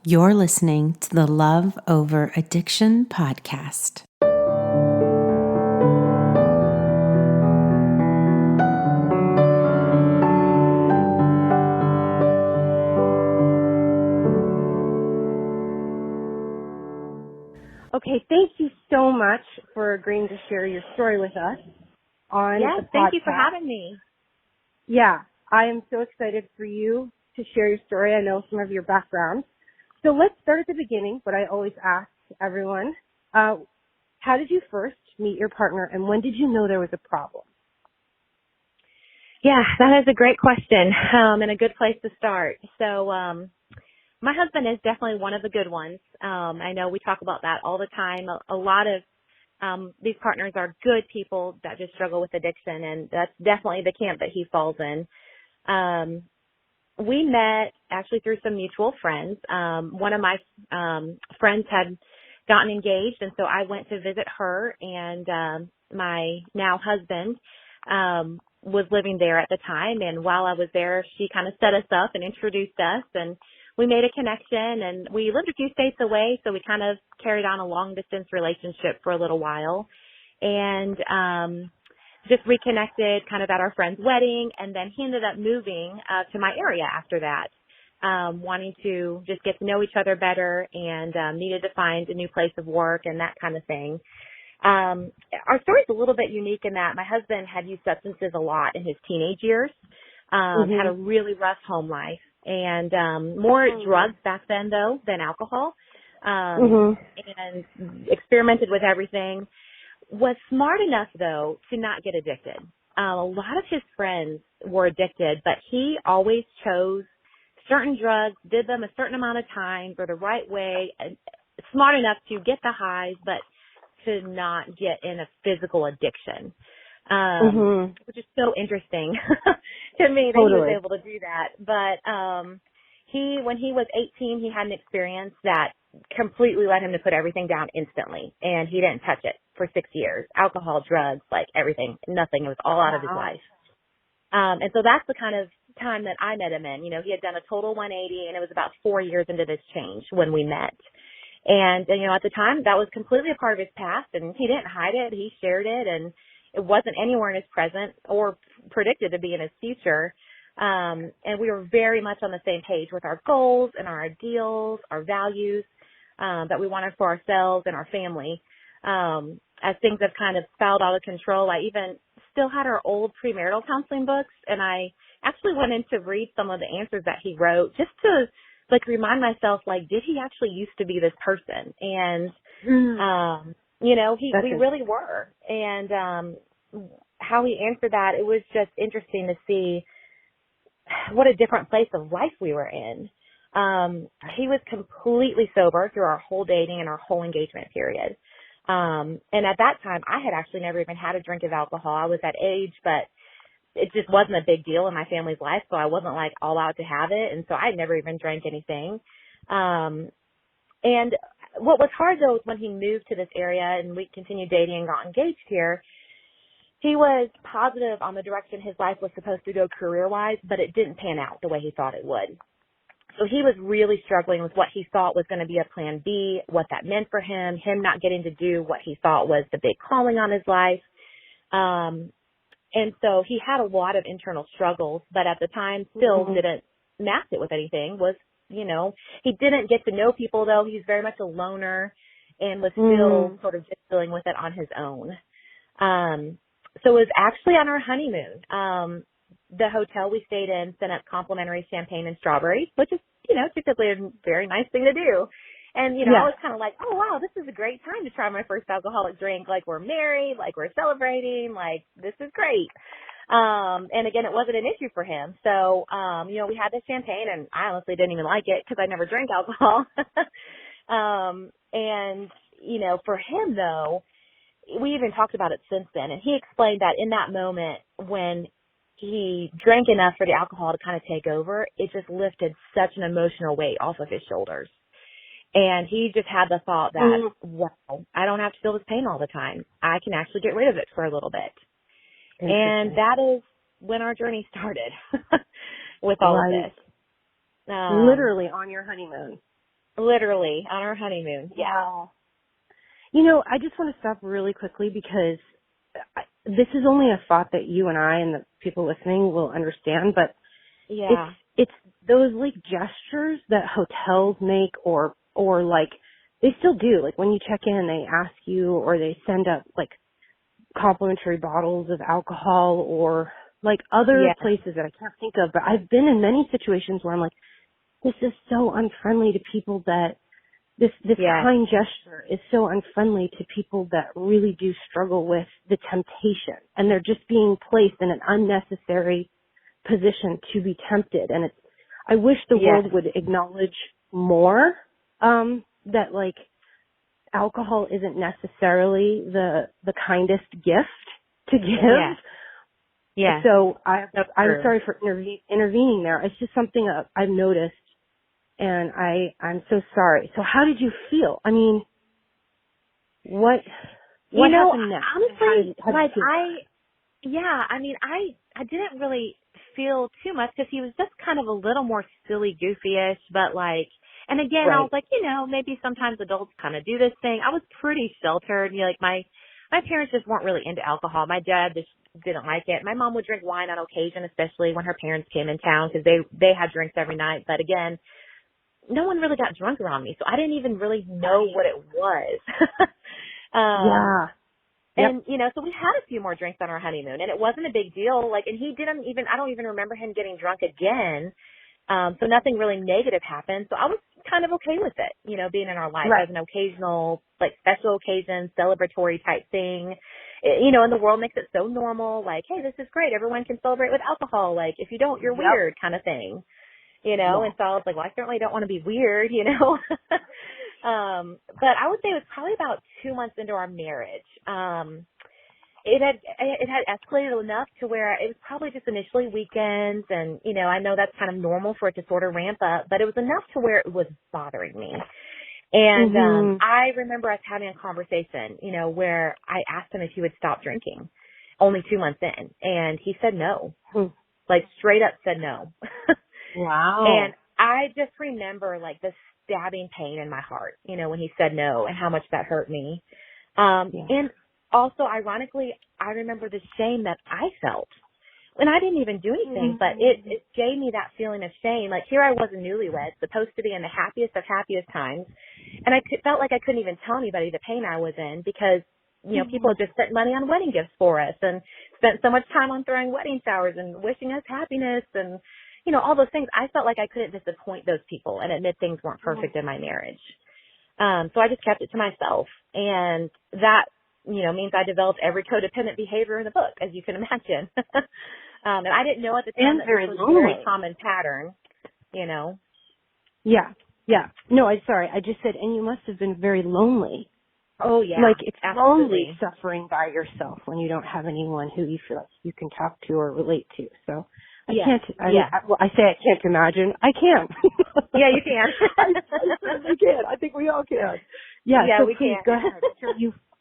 You're listening to the Love Over Addiction podcast. Okay, thank you so much for agreeing to share your story with us on the podcast. Thank you for having me. Yeah, I am so excited for you to share your story. I know some of your background. So let's start at the beginning, what I always ask everyone. How did you first meet your partner, and when did you know there was a problem? Yeah, that is a great question and a good place to start. So my husband is definitely one of the good ones. I know we talk about that all the time. A lot of these partners are good people that just struggle with addiction, and that's definitely the camp that he falls in. We met actually through some mutual friends. One of my friends had gotten engaged, and so I went to visit her, and my now husband was living there at the time. And while I was there, she kind of set us up and introduced us, and we made a connection, and we lived a few states away, so we kind of carried on a long-distance relationship for a little while, and just reconnected kind of at our friend's wedding, and then he ended up moving to my area after that, wanting to just get to know each other better and needed to find a new place of work and that kind of thing. Our story's a little bit unique in that my husband had used substances a lot in his teenage years, had a really rough home life, and more drugs back then, though, than alcohol, and experimented with everything. Was smart enough, though, to not get addicted. A lot of his friends were addicted, but he always chose certain drugs, did them a certain amount of times or the right way, and smart enough to get the highs, but to not get in a physical addiction, which is so interesting to me that he was able to do that. But when he was 18, he had an experience that completely led him to put everything down instantly, and he didn't touch it for 6 years. Alcohol, drugs, like everything, nothing. It was all out of his life. And so that's the kind of time that I met him in. You know, he had done a total 180, and it was about 4 years into this change when we met. And, you know, at the time, that was completely a part of his past, and he didn't hide it. He shared it, and it wasn't anywhere in his present or predicted to be in his future. And we were very much on the same page with our goals and our ideals, our values that we wanted for ourselves and our family. As things have kind of spiraled out of control, I even still had our old premarital counseling books, and I actually went in to read some of the answers that he wrote just to remind myself, did he actually used to be this person? And, you know, we really were. And how he answered that, it was just interesting to see what a different place of life we were in. He was completely sober through our whole dating and our whole engagement period. And at that time, I had actually never even had a drink of alcohol. I was that age, but it just wasn't a big deal in my family's life, so I wasn't all out to have it, and so I never even drank anything. And what was hard, though, was when he moved to this area and we continued dating and got engaged here, he was positive on the direction his life was supposed to go career-wise, but it didn't pan out the way he thought it would. So he was really struggling with what he thought was going to be a plan B, what that meant for him not getting to do what he thought was the big calling on his life. And so he had a lot of internal struggles, but at the time still didn't mask it with anything. You know, he didn't get to know people, though. He's very much a loner and was still sort of just dealing with it on his own. So it was actually on our honeymoon. The hotel we stayed in sent up complimentary champagne and strawberries, which is, you know, typically a very nice thing to do. And, you know, I was kind of like, oh, wow, this is a great time to try my first alcoholic drink. We're married, we're celebrating, this is great. And again, it wasn't an issue for him. So, you know, we had this champagne, and I honestly didn't even like it because I never drank alcohol. And, you know, for him, though, we even talked about it since then. And he explained that in that moment when he drank enough for the alcohol to kind of take over, it just lifted such an emotional weight off of his shoulders. And he just had the thought that, wow, I don't have to feel this pain all the time. I can actually get rid of it for a little bit. And that is when our journey started with all of this. Literally on your honeymoon. Literally on our honeymoon. Yeah. Wow. You know, I just want to stop really quickly because this is only a thought that you and I and the people listening will understand, but Yeah. it's those like gestures that hotels make or like they still do. Like when you check in, they ask you or they send up like complimentary bottles of alcohol or like other Yeah. places that I can't think of. But I've been in many situations where I'm like, this is so unfriendly to people that this Yeah. kind gesture is so unfriendly to people that really do struggle with the temptation, and they're just being placed in an unnecessary position to be tempted. And I wish the Yeah. world would acknowledge more that like alcohol isn't necessarily the kindest gift to give. Yeah. Yeah. So I'm That's true. sorry for intervening there. It's just something I've noticed, and I'm so sorry. So how did you feel? I mean, what happened next? Honestly, How did you feel? I didn't really feel too much because he was just kind of a little more silly, goofy-ish, but like, and again, I Right. was like, maybe sometimes adults kind of do this thing. I was pretty sheltered. Like my parents just weren't really into alcohol. My dad just didn't like it. My mom would drink wine on occasion, especially when her parents came in town because they had drinks every night. But again, no one really got drunk around me, so I didn't even really know what it was. Yeah. And, so we had a few more drinks on our honeymoon, and it wasn't a big deal. Like, and I don't even remember him getting drunk again. So nothing really negative happened. So I was kind of okay with it, being in our life Right. as an occasional, like, special occasion, celebratory type thing. And the world makes it so normal, like, hey, this is great. Everyone can celebrate with alcohol. Like, if you don't, you're weird kind of thing. Yeah. And so I was like, well, I certainly don't want to be weird, but I would say it was probably about 2 months into our marriage. It had escalated enough to where it was probably just initially weekends and, I know that's kind of normal for it to sort of ramp up, but it was enough to where it was bothering me. And, I remember us having a conversation, where I asked him if he would stop drinking only 2 months in, and he said no, like straight up said no. Wow. And I just remember like the stabbing pain in my heart, when he said no and how much that hurt me. And also ironically, I remember the shame that I felt. And I didn't even do anything, but it gave me that feeling of shame. Like here I was a newlywed, supposed to be in the happiest of happiest times. And I felt like I couldn't even tell anybody the pain I was in because, people had just spent money on wedding gifts for us and spent so much time on throwing wedding showers and wishing us happiness and, all those things. I felt like I couldn't disappoint those people and admit things weren't perfect in my marriage. So I just kept it to myself. And that, means I developed every codependent behavior in the book, as you can imagine. And I didn't know at the time that this was a very common pattern, Yeah. Yeah. No, I'm sorry. I just said, and you must have been very lonely. Oh, yeah. Like it's absolutely. lonely suffering by yourself when you don't have anyone who you feel like you can talk to or relate to. So I say I can't imagine. I can. Yeah, you can. I certainly can. I think we all can. Yeah, so we please can. go ahead. So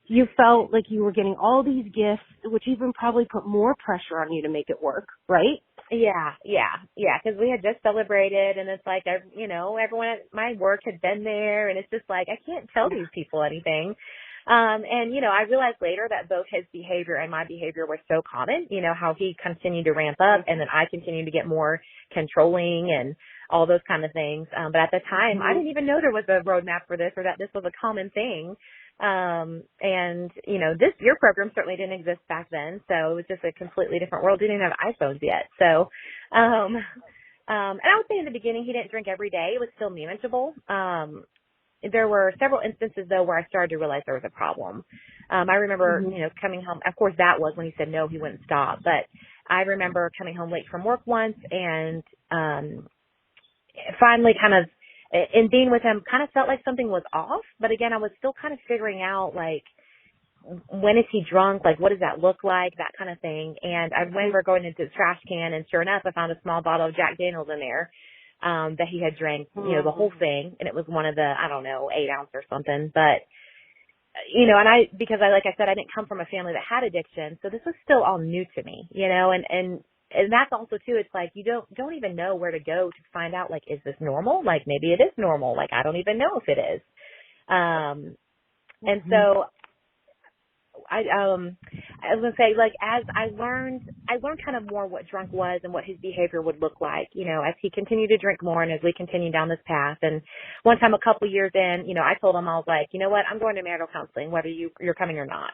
you felt like you were getting all these gifts, which even probably put more pressure on you to make it work, right? Yeah, because we had just celebrated, and it's like, everyone at my work had been there, and it's just like, I can't tell these people anything. And, I realized later that both his behavior and my behavior were so common, how he continued to ramp up, and then I continued to get more controlling and all those kind of things. But at the time, I didn't even know there was a roadmap for this or that this was a common thing. And, your program certainly didn't exist back then. So it was just a completely different world. We didn't have iPhones yet. So, and I would say in the beginning, he didn't drink every day. It was still manageable. There were several instances though where I started to realize there was a problem. I remember, coming home, of course that was when he said no, he wouldn't stop. But I remember coming home late from work once and, finally kind of, and being with him kind of felt like something was off. But again, I was still kind of figuring out like, when is he drunk? Like, what does that look like? That kind of thing. And I remember going into the trash can and sure enough, I found a small bottle of Jack Daniels in there, that he had drank, the whole thing. And it was one of the, 8 ounce or something. But, because like I said, I didn't come from a family that had addiction. So this was still all new to me, and and that's also too, it's like you don't even know where to go to find out, like, is this normal? Like, maybe it is normal. Like, I don't even know if it is. And so I was gonna say, like, as I learned kind of more what drunk was and what his behavior would look like, you know, as he continued to drink more and as we continued down this path. And one time, a couple years in, you know, I told him, I was like, you know what, I'm going to marital counseling, whether you're coming or not.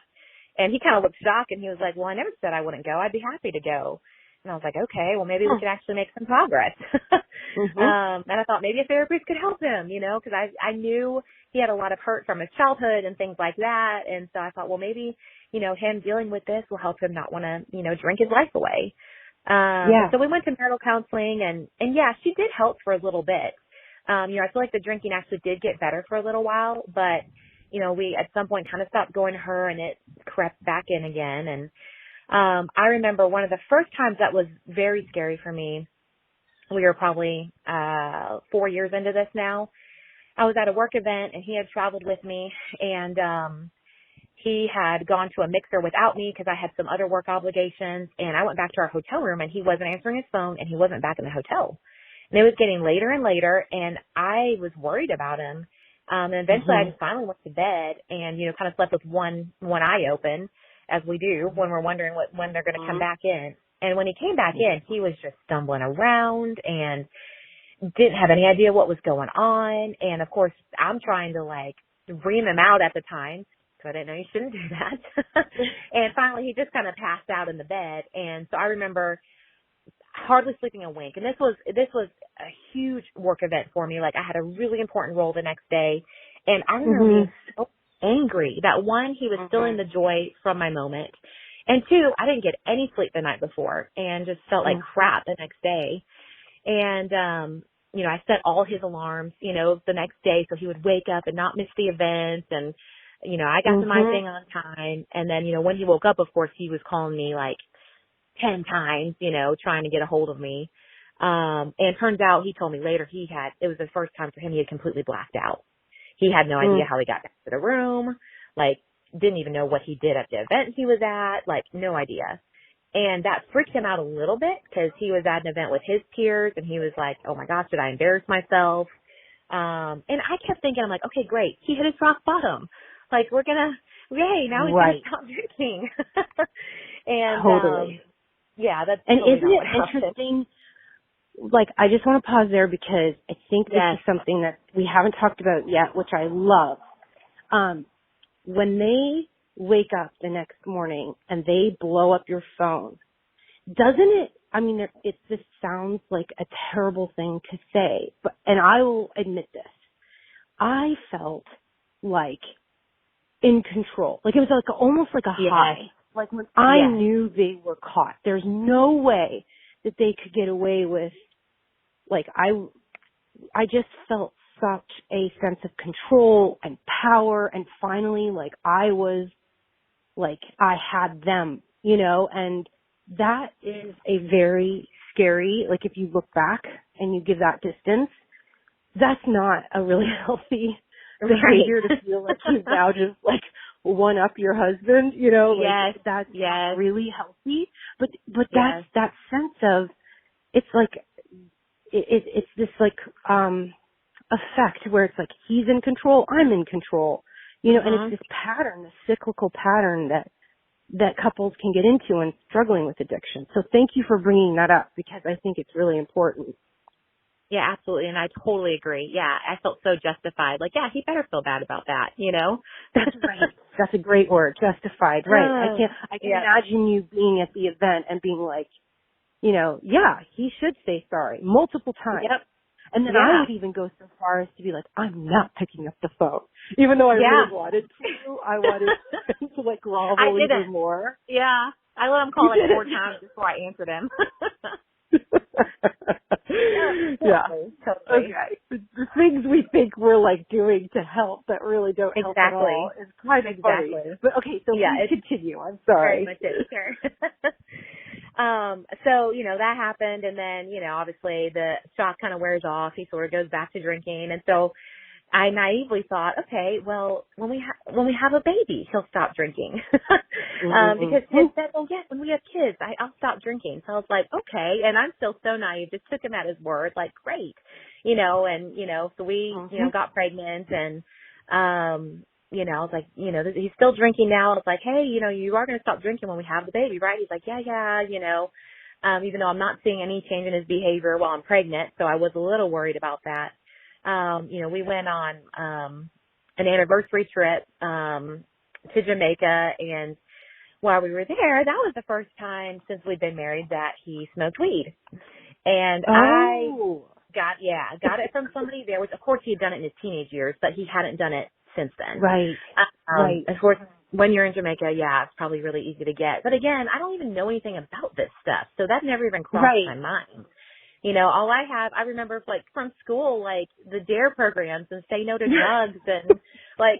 And he kind of looked shocked, and he was like, well, I never said I wouldn't go. I'd be happy to go. And I was like, okay, well, maybe we could actually make some progress. And I thought maybe a therapist could help him, you know, because I knew he had a lot of hurt from his childhood and things like that. And so I thought, well, maybe, you know, him dealing with this will help him not want to, you know, drink his life away. So we went to marital counseling, and yeah, she did help for a little bit. You know, I feel like the drinking actually did get better for a little while, but, you know, we at some point kind of stopped going to her, and it crept back in again. And I remember one of the first times that was very scary for me. We were probably 4 years into this now. I was at a work event, and he had traveled with me, and he had gone to a mixer without me because I had some other work obligations. And I went back to our hotel room, and he wasn't answering his phone, and he wasn't back in the hotel. And it was getting later and later, and I was worried about him. And eventually I just finally went to bed and, you know, kind of slept with one eye open, as we do when we're wondering when they're going to come back in. And when he came back in, he was just stumbling around and didn't have any idea what was going on. And of course, I'm trying to like ream him out at the time, so I didn't know you shouldn't do that. And finally, he just kind of passed out in the bed. And so I remember hardly sleeping a wink. And this was a huge work event for me. Like, I had a really important role the next day. And I remember being so angry that, one, he was stealing the joy from my moment. And two, I didn't get any sleep the night before and just felt like crap the next day. And, you know, I set all his alarms, you know, the next day so he would wake up and not miss the event. And, you know, I got to my thing on time. And then, you know, when he woke up, of course, he was calling me like 10 times, you know, trying to get a hold of me. And it turns out, he told me later, it was the first time for him he had completely blacked out. He had no idea how he got back to the room, like, didn't even know what he did at the event he was at, like, no idea. And that freaked him out a little bit because he was at an event with his peers, and he was like, oh my gosh, did I embarrass myself? And I kept thinking, I'm like, okay, great. He hit his rock bottom. Like, yay, now he's going to stop drinking. And, totally. Yeah, that's and totally isn't it interesting? Like, I just want to pause there because I think this is something that we haven't talked about yet, which I love. When they wake up the next morning and they blow up your phone, doesn't it, I mean, this sounds like a terrible thing to say, but, and I will admit this, I felt like in control. Like, it was like almost like a high. Like, when I knew they were caught, there's no way that they could get away with, like, I just felt such a sense of control and power, and finally, like, I had them, you know, and that is a very scary, like, if you look back and you give that distance, that's not a really healthy behavior to feel like you've now just, like, one up your husband, you know, like, that's not really healthy, but that's that sense of, it's like, it's this, like, effect where it's like, he's in control, I'm in control, you know, and it's this pattern, this cyclical pattern that couples can get into when struggling with addiction. So thank you for bringing that up, because I think it's really important. Yeah, absolutely. And I totally agree. Yeah, I felt so justified. Like, yeah, he better feel bad about that, you know? That's right. That's a great word, justified. Right. I can imagine you being at the event and being like, you know, yeah, he should say sorry multiple times. Yep. And then I would even go so far as to be like, I'm not picking up the phone. Even though I really wanted to. I wanted to, like, grovel even more. Yeah. I let him call like 4 times before I answered him. Totally. Okay. The things we think we're, like, doing to help that really don't help at all is kind of funny. But okay, so please continue. I'm sorry. Very much is, sure. So, you know, that happened, and then, you know, obviously the shock kind of wears off. He sort of goes back to drinking. And so, I naively thought, okay, well, when we have a baby, he'll stop drinking. Because Ted said, well, yes, when we have kids, I'll stop drinking. So I was like, okay. And I'm still so naive, just took him at his word, like, great. So we, got pregnant and, I was like, he's still drinking now. I was like, hey, you are going to stop drinking when we have the baby, right? He's like, yeah, even though I'm not seeing any change in his behavior while I'm pregnant. So I was a little worried about that. We went on, an anniversary trip, to Jamaica, and while we were there, that was the first time since we'd been married that he smoked weed. And I got it from somebody there, which of course he had done it in his teenage years, but he hadn't done it since then. Right. Right. Of course, when you're in Jamaica, it's probably really easy to get. But again, I don't even know anything about this stuff, so that never even crossed my mind. All I remember like from school, like the DARE programs and say no to drugs and like,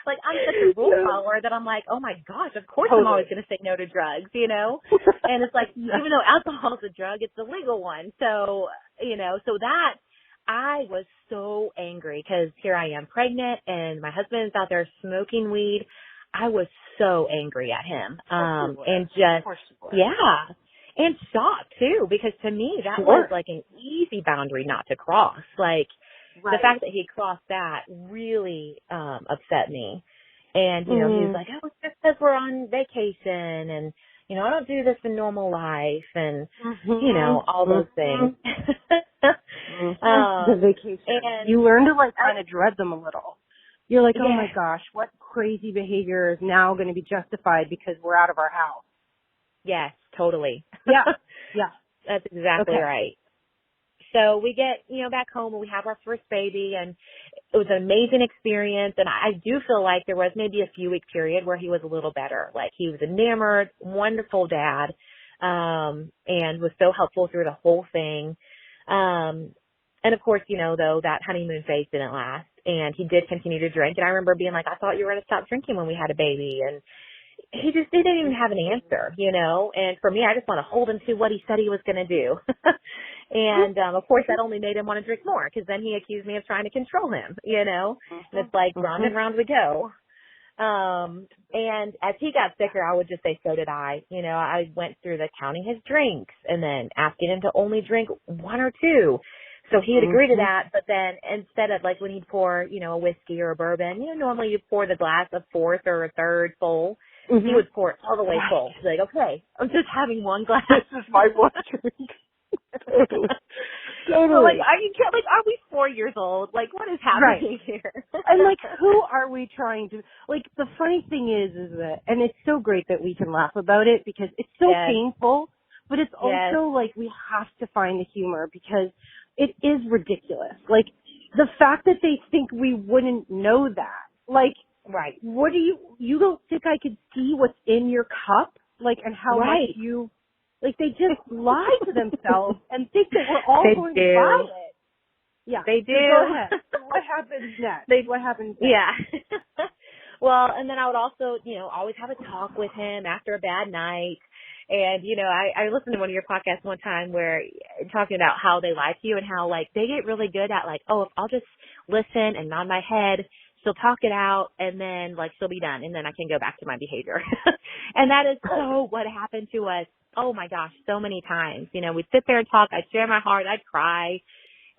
like I'm such a rule follower that I'm like, oh my gosh, of course I'm always going to say no to drugs, and it's like, even though alcohol is a drug, it's the legal one. So, so that I was so angry because here I am pregnant and my husband is out there smoking weed. I was so angry at him. And just, and shocked too, because to me that was like an easy boundary not to cross. Like the fact that he crossed that really upset me. And, he was like, oh, it's just because we're on vacation and, I don't do this in normal life and, all those things. The vacation. And you learn to like kind of dread them a little. You're like, oh my gosh, what crazy behavior is now going to be justified because we're out of our house? Yes, totally. Yeah. That's exactly right. So we get, back home and we have our first baby, and it was an amazing experience. And I do feel like there was maybe a few week period where he was a little better. Like he was enamored, wonderful dad, and was so helpful through the whole thing. And of course, though that honeymoon phase didn't last, and he did continue to drink. And I remember being like, I thought you were going to stop drinking when we had a baby. And he didn't even have an answer, and for me, I just want to hold him to what he said he was going to do. And, of course, that only made him want to drink more because then he accused me of trying to control him, and it's like round and round we go. And as he got sicker, I would just say, so did I. I went through the counting his drinks and then asking him to only drink one or two. So he would agree to that, but then instead of like when he'd pour, a whiskey or a bourbon, normally you pour the glass a fourth or a third full. He would pour it all the way full. He's like, okay, I'm just having one glass. This is my one drink. Totally. So, like, are we 4 years old? Like, what is happening here? And like, who are we trying to, like, the funny thing is that, and it's so great that we can laugh about it because it's so painful, but it's also like we have to find the humor because it is ridiculous. Like, the fact that they think we wouldn't know that, like, what do you don't think I could see what's in your cup? Like, and how much you, like, they just lie to themselves and think that we're all going to buy it. Yeah. They do. So go ahead. What happens next? What happens next? Yeah. Well, and then I would also, always have a talk with him after a bad night. And, I listened to one of your podcasts one time where talking about how they lie to you and how, like, they get really good at, like, oh, if I'll just listen and nod my head, she'll talk it out, and then, like, she'll be done, and then I can go back to my behavior. And that is so what happened to us, oh, my gosh, so many times. We'd sit there and talk. I'd share my heart. I'd cry,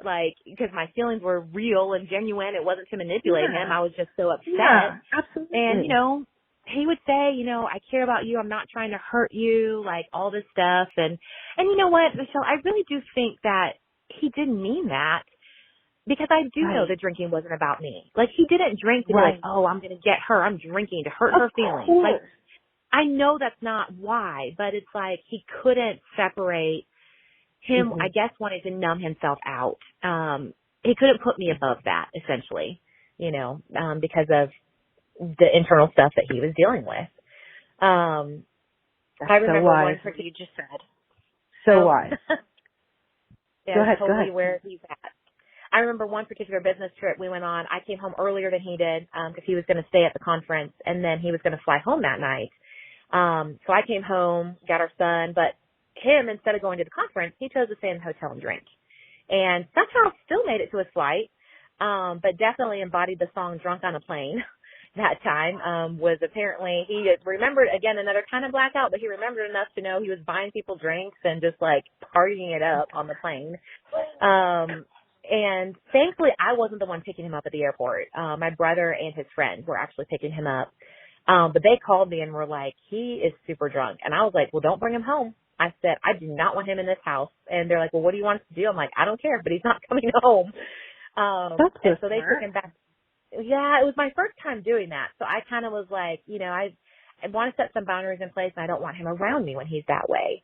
like, because my feelings were real and genuine. It wasn't to manipulate him. I was just so upset. Yeah, absolutely. And, he would say, I care about you. I'm not trying to hurt you, like, all this stuff. And you know what, Michelle, I really do think that he didn't mean that. Because I do know that drinking wasn't about me. Like, he didn't drink to be like, oh, I'm going to get her. I'm drinking to hurt her feelings. Like, I know that's not why, but it's like he couldn't separate him, I guess, wanted to numb himself out. He couldn't put me above that, essentially, because of the internal stuff that he was dealing with. That's I remember so wise, one what you just said. So wise. Yeah, go ahead, totally where he's at. I remember one particular business trip we went on. I came home earlier than he did because he was going to stay at the conference, and then he was going to fly home that night. So I came home, got our son, but him, instead of going to the conference, he chose to stay in the hotel and drink. And somehow still made it to his flight. but definitely embodied the song Drunk on a Plane that time. Was apparently, he remembered, again, another kind of blackout, but he remembered enough to know he was buying people drinks and just like partying it up on the plane. And thankfully I wasn't the one picking him up at the airport. My brother and his friend were actually picking him up. But they called me and were like, he is super drunk. And I was like, well, don't bring him home. I said, I do not want him in this house. And they're like, well, what do you want us to do? I'm like, I don't care, but he's not coming home. And so they took him back. Yeah, it was my first time doing that. So I kind of was like, I want to set some boundaries in place, and I don't want him around me when he's that way.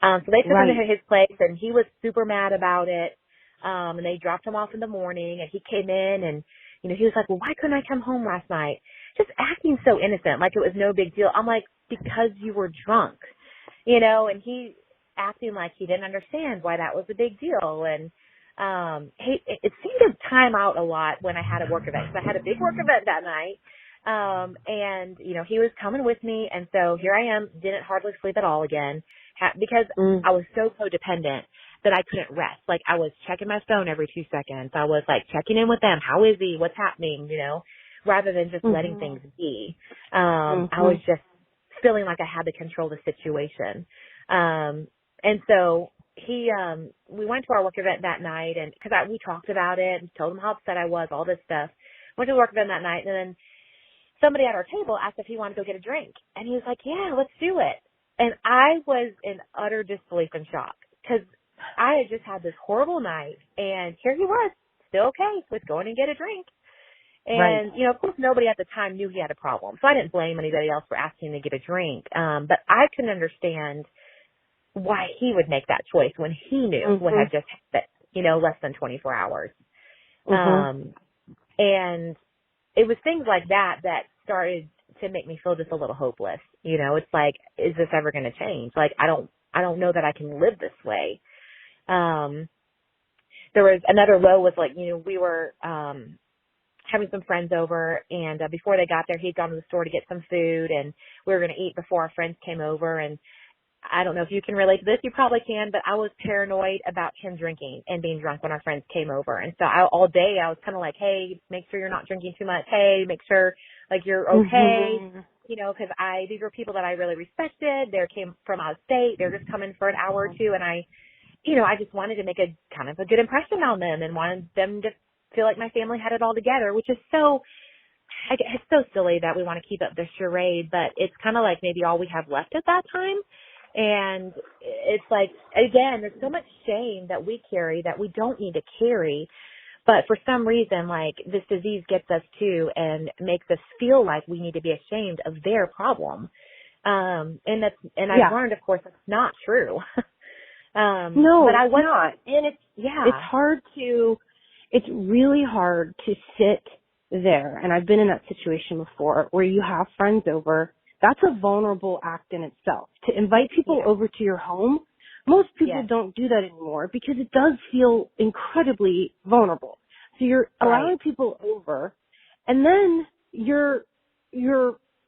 So they took him to his place, and he was super mad about it. And they dropped him off in the morning, and he came in, and, he was like, well, why couldn't I come home last night? Just acting so innocent, like it was no big deal. I'm like, because you were drunk, and he acting like he didn't understand why that was a big deal. And it seemed to time out a lot when I had a work event. So I had a big work event that night. And, he was coming with me. And so here I am, didn't hardly sleep at all again because I was so codependent that I couldn't rest. Like I was checking my phone every 2 seconds. I was like checking in with them. How is he? What's happening? Rather than just letting things be. I was just feeling like I had to control the situation. And so we went to our work event that night, and because we talked about it and told him how upset I was, all this stuff. Went to the work event that night, and then somebody at our table asked if he wanted to go get a drink, and he was like, yeah, let's do it. And I was in utter disbelief and shock because I had just had this horrible night, and here he was, still okay with going and get a drink. And, of course, nobody at the time knew he had a problem, so I didn't blame anybody else for asking him to get a drink. But I couldn't understand why he would make that choice when he knew what had just happened, less than 24 hours. And it was things like that started to make me feel just a little hopeless. It's like, is this ever going to change? Like, I don't know that I can live this way. There was another low was like, we were, having some friends over, and before they got there, he'd gone to the store to get some food, and we were going to eat before our friends came over. And I don't know if you can relate to this. You probably can, but I was paranoid about him drinking and being drunk when our friends came over. And so all day I was kind of like, hey, make sure you're not drinking too much. Hey, make sure like you're okay. Because these were people that I really respected. They came from out of state. They're just coming for an hour or two. And I just wanted to make a kind of a good impression on them and wanted them to feel like my family had it all together, which is it's so silly that we want to keep up this charade, but it's kind of like maybe all we have left at that time. And it's like, again, there's so much shame that we carry that we don't need to carry. But for some reason, like this disease gets us too and makes us feel like we need to be ashamed of their problem. And I've learned, of course, that's not true. No, but I was not. And it's really hard to sit there. And I've been in that situation before where you have friends over. That's a vulnerable act in itself. To invite people over to your home, most people don't do that anymore because it does feel incredibly vulnerable. So you're allowing people over, and then you're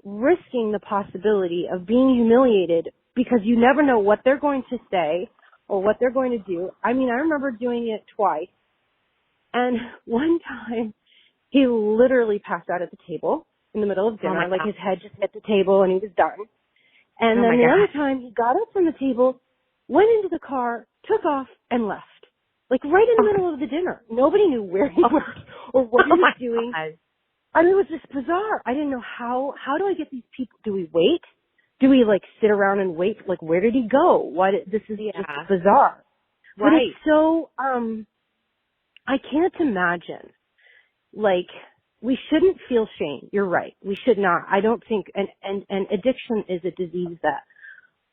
risking the possibility of being humiliated because you never know what they're going to say or what they're going to do. I mean, I remember doing it twice. And one time, he literally passed out at the table in the middle of dinner. Like his head just hit the table and he was done. And then the other time, he got up from the table, went into the car, took off, and left. Like right in the middle of the dinner. Nobody knew where he was or what he was doing. I mean, it was just bizarre. I didn't know how do I get these people? Do we wait? Do we like sit around and wait? Like, where did he go? This is just bizarre. But it's so, I can't imagine, like, we shouldn't feel shame. You're right. We should not. I don't think, and addiction is a disease that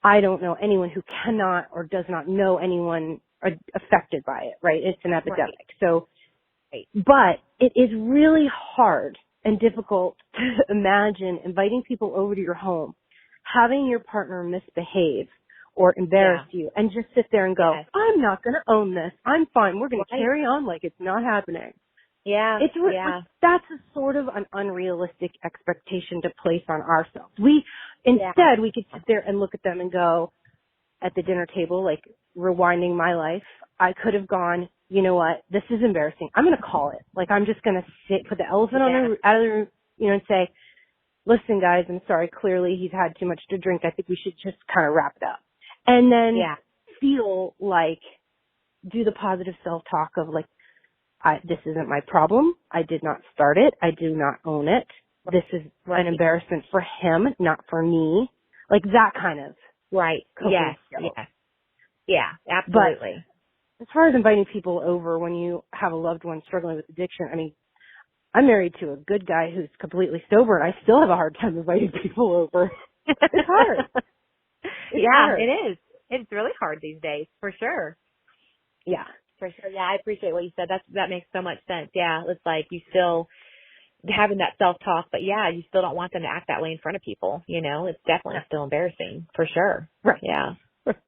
I don't know anyone who cannot or does not know anyone affected by it, right? It's an epidemic. So, but it is really hard and difficult to imagine inviting people over to your home, having your partner misbehave or embarrass you, and just sit there and go, I'm not going to own this. I'm fine. We're going to carry on like it's not happening. Yeah. That's a sort of an unrealistic expectation to place on ourselves. Instead, we could sit there and look at them and go, at the dinner table, like rewinding my life, I could have gone, you know what, this is embarrassing. I'm going to call it. Like, I'm just going to put the elephant out of the room, and say, listen, guys, I'm sorry. Clearly he's had too much to drink. I think we should just kind of wrap it up. And then feel like, do the positive self-talk of like, this isn't my problem. I did not start it. I do not own it. This is an embarrassment for him, not for me. Like that kind of. Right. Yes. Yeah, absolutely. But as far as inviting people over when you have a loved one struggling with addiction, I mean, I'm married to a good guy who's completely sober, and I still have a hard time inviting people over. It's hard. It's hard. It is. It's really hard these days, for sure. Yeah. For sure. Yeah, I appreciate what you said. That makes so much sense. Yeah, it's like you still having that self-talk, but yeah, you still don't want them to act that way in front of people. You know, it's definitely still embarrassing, for sure. Right. Yeah. Okay.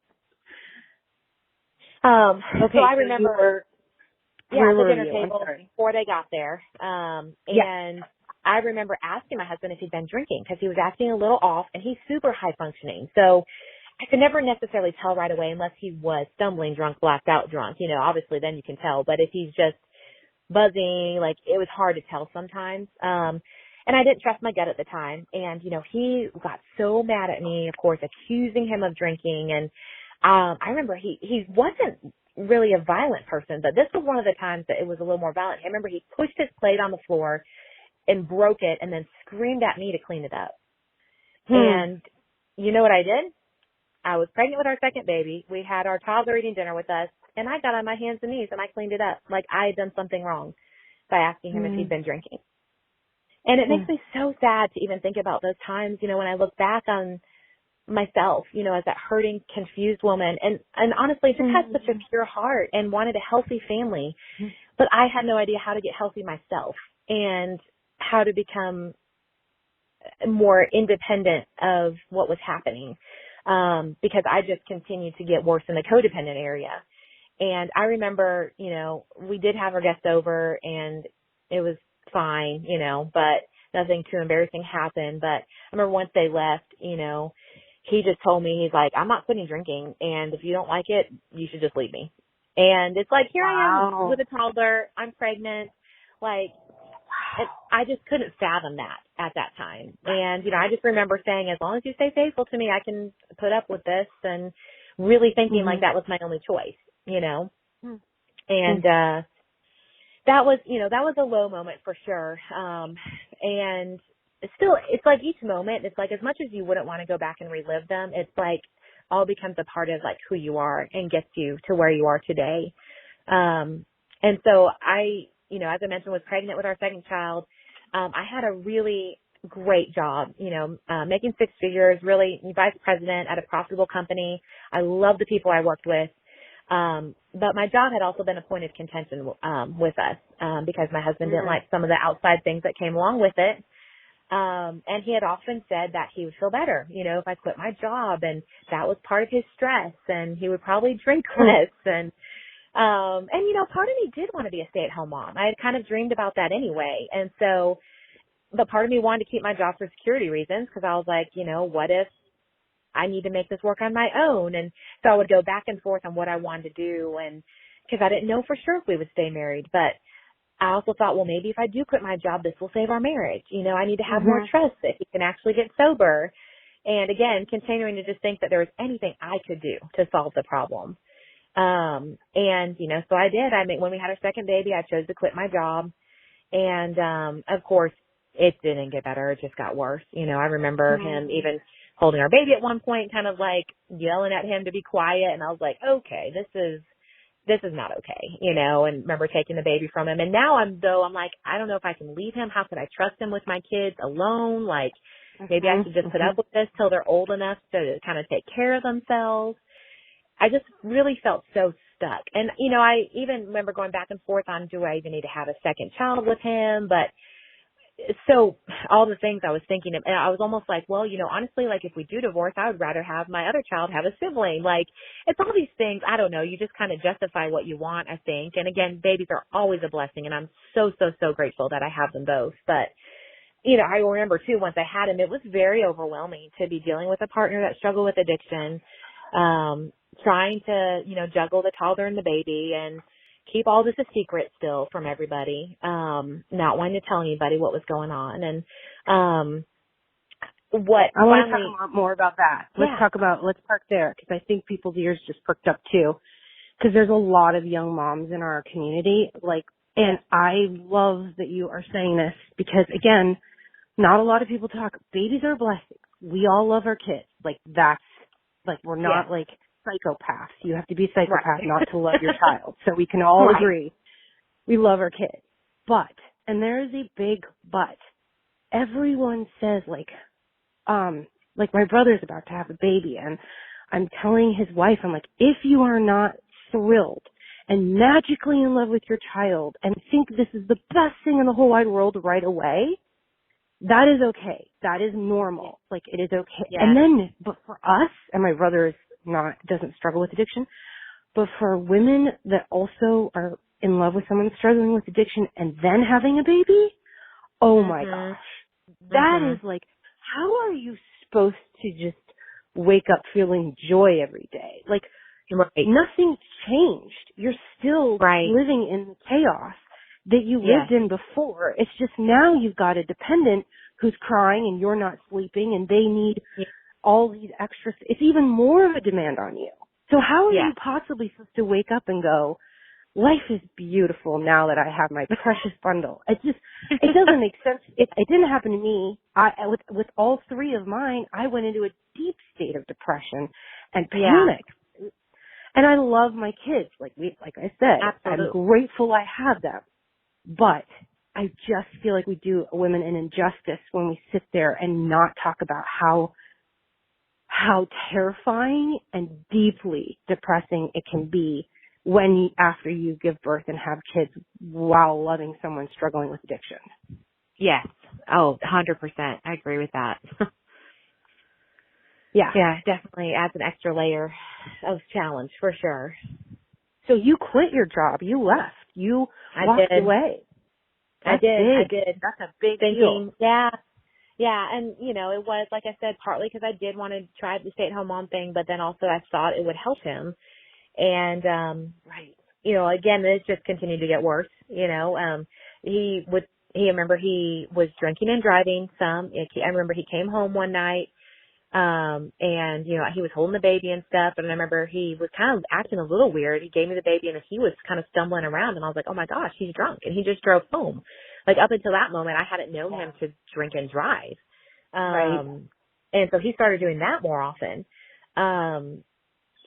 So I remember, at the dinner you? table before they got there, and I remember asking my husband if he'd been drinking because he was acting a little off, and he's super high functioning. So I could never necessarily tell right away unless he was stumbling drunk, blacked out drunk. You know, obviously then you can tell. But if he's just buzzing, like it was hard to tell sometimes. And I didn't trust my gut at the time. And, you know, he got so mad at me, of course, accusing him of drinking. And I remember he wasn't really a violent person, but this was one of the times that it was a little more violent. I remember he pushed his plate on the floor and broke it and then screamed at me to clean it up. And you know what I did? I was pregnant with our second baby. We had our toddler eating dinner with us, and I got on my hands and knees and I cleaned it up like I had done something wrong by asking him if he'd been drinking. And it makes me so sad to even think about those times, you know, when I look back on myself, you know, as that hurting, confused woman. And honestly, just had such a pure heart and wanted a healthy family. But I had no idea how to get healthy myself and how to become more independent of what was happening. Because I just continued to get worse in the codependent area. And I remember, you know, we did have our guests over and it was fine, you know, but nothing too embarrassing happened. But I remember once they left, you know, he just told me, he's like, I'm not quitting drinking. And if you don't like it, you should just leave me. And it's like, here I am with a toddler. I'm pregnant. Like, I just couldn't fathom that at that time. And, you know, I just remember saying, as long as you stay faithful to me, I can put up with this, and really thinking like that was my only choice, you know. And that was, you know, that was a low moment for sure. And still, it's like each moment, it's like as much as you wouldn't want to go back and relive them, it's like all becomes a part of like who you are and gets you to where you are today. And so you know, as I mentioned, was pregnant with our second child. I had a really great job, you know, making six figures, really vice president at a profitable company. I love the people I worked with. But my job had also been a point of contention with us because my husband didn't like some of the outside things that came along with it. And he had often said that he would feel better, you know, if I quit my job, and that was part of his stress, and he would probably drink less. And you know, part of me did want to be a stay-at-home mom. I had kind of dreamed about that anyway. And so, but part of me wanted to keep my job for security reasons because I was like, you know, what if I need to make this work on my own? And so I would go back and forth on what I wanted to do, and because I didn't know for sure if we would stay married. But I also thought, well, maybe if I do quit my job, this will save our marriage. You know, I need to have more trust that he can actually get sober. And again, continuing to just think that there was anything I could do to solve the problem. And, you know, so I did. When we had our second baby, I chose to quit my job. And, of course, it didn't get better. It just got worse. You know, I remember him even holding our baby at one point, kind of like yelling at him to be quiet. And I was like, okay, this is not okay, you know, and remember taking the baby from him. And now I'm like, I don't know if I can leave him. How could I trust him with my kids alone? Like, maybe I should just put up with this till they're old enough to kind of take care of themselves. I just really felt so stuck. And, you know, I even remember going back and forth on, do I even need to have a second child with him? But so all the things I was thinking of, and I was almost like, well, you know, honestly, like if we do divorce, I would rather have my other child have a sibling. Like it's all these things. I don't know. You just kind of justify what you want, I think. And again, babies are always a blessing, and I'm so, so, so grateful that I have them both. But, you know, I remember too, once I had him, it was very overwhelming to be dealing with a partner that struggled with addiction, trying to, you know, juggle the toddler and the baby, and keep all this a secret still from everybody, not wanting to tell anybody what was going on. And what I want to finally, talk more about that. yeah, Let's park there, because I think people's ears just perked up too. Because there's a lot of young moms in our community, and I love that you are saying this, because again, not a lot of people talk. Babies are blessings. We all love our kids. We're not psychopaths. You have to be a psychopath right. not to love your child. So we can all Right. agree we love our kids. But, and there is a big but, everyone says my brother's about to have a baby, and I'm telling his wife, I'm like, if you are not thrilled and magically in love with your child and think this is the best thing in the whole wide world right away, that is okay. That is normal. It is okay. Yeah. And then, but for us, and my brother doesn't struggle with addiction, but for women that also are in love with someone struggling with addiction and then having a baby, oh my gosh. That is how are you supposed to just wake up feeling joy every day? Nothing's changed. You're still living in the chaos that you lived in before. It's just now you've got a dependent who's crying and you're not sleeping and they need all these extras. It's even more of a demand on you. So how are you possibly supposed to wake up and go, life is beautiful now that I have my precious bundle? It doesn't make sense. It didn't happen to me. With all three of mine, I went into a deep state of depression and panic. And I love my kids. Like I said, Absolutely. I'm grateful I have them. But I just feel like we do women an injustice when we sit there and not talk about how terrifying and deeply depressing it can be after you give birth and have kids while loving someone struggling with addiction. Yes. Oh, 100%. I agree with that. Yeah. Yeah, definitely adds an extra layer of challenge for sure. So you quit your job. You left. You walked away. I did. That's a big deal. deal. Yeah. Yeah. And, it was, like I said, partly because I did want to try the stay-at-home mom thing, but then also I thought it would help him. And, again, it just continued to get worse. He was drinking and driving some. I remember he came home one night, and, he was holding the baby and stuff. And I remember he was kind of acting a little weird. He gave me the baby and he was kind of stumbling around, and I was like, oh my gosh, he's drunk. And he just drove home. Up until that moment, I hadn't known him to drink and drive. And so he started doing that more often.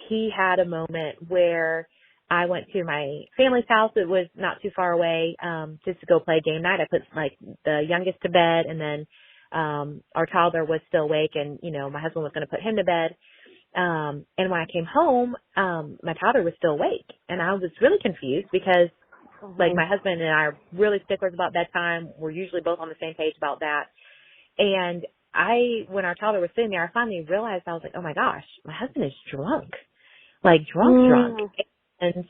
He had a moment where I went to my family's house. It was not too far away, just to go play game night. I put the youngest to bed, and then our toddler was still awake, and my husband was going to put him to bed. And when I came home, my toddler was still awake, and I was really confused because my husband and I are really sticklers about bedtime. We're usually both on the same page about that. And when our toddler was sitting there, I finally realized, I was like, oh my gosh, my husband is drunk, drunk. And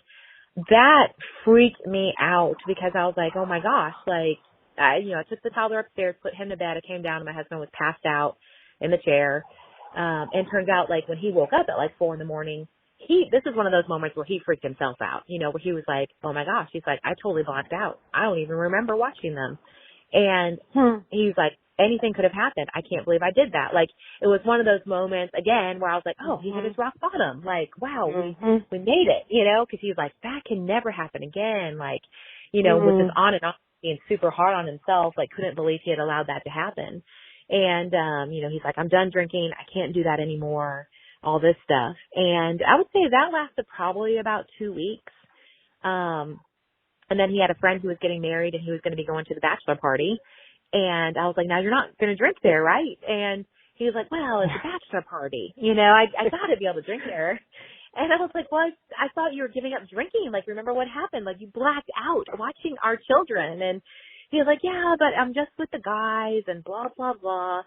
that freaked me out because I was like, oh my gosh, I took the toddler upstairs, put him to bed. I came down and my husband was passed out in the chair. And turns out when he woke up at 4 a.m, this is one of those moments where he freaked himself out, where he was like, oh my gosh, he's like, I totally blacked out. I don't even remember watching them. And he's like, anything could have happened. I can't believe I did that. It was one of those moments again where I was like, oh, he hit his rock bottom. Wow, we made it, cause he was like, that can never happen again. With this on and off being super hard on himself, couldn't believe he had allowed that to happen. And, he's like, I'm done drinking. I can't do that anymore. All this stuff. And I would say that lasted probably about 2 weeks. And then he had a friend who was getting married and he was going to be going to the bachelor party. And I was like, now you're not going to drink there, right? And he was like, well, it's a bachelor party. I got to be able to drink there. And I was like, well, I thought you were giving up drinking. Remember what happened? You blacked out watching our children. And he was like, yeah, but I'm just with the guys and blah, blah, blah.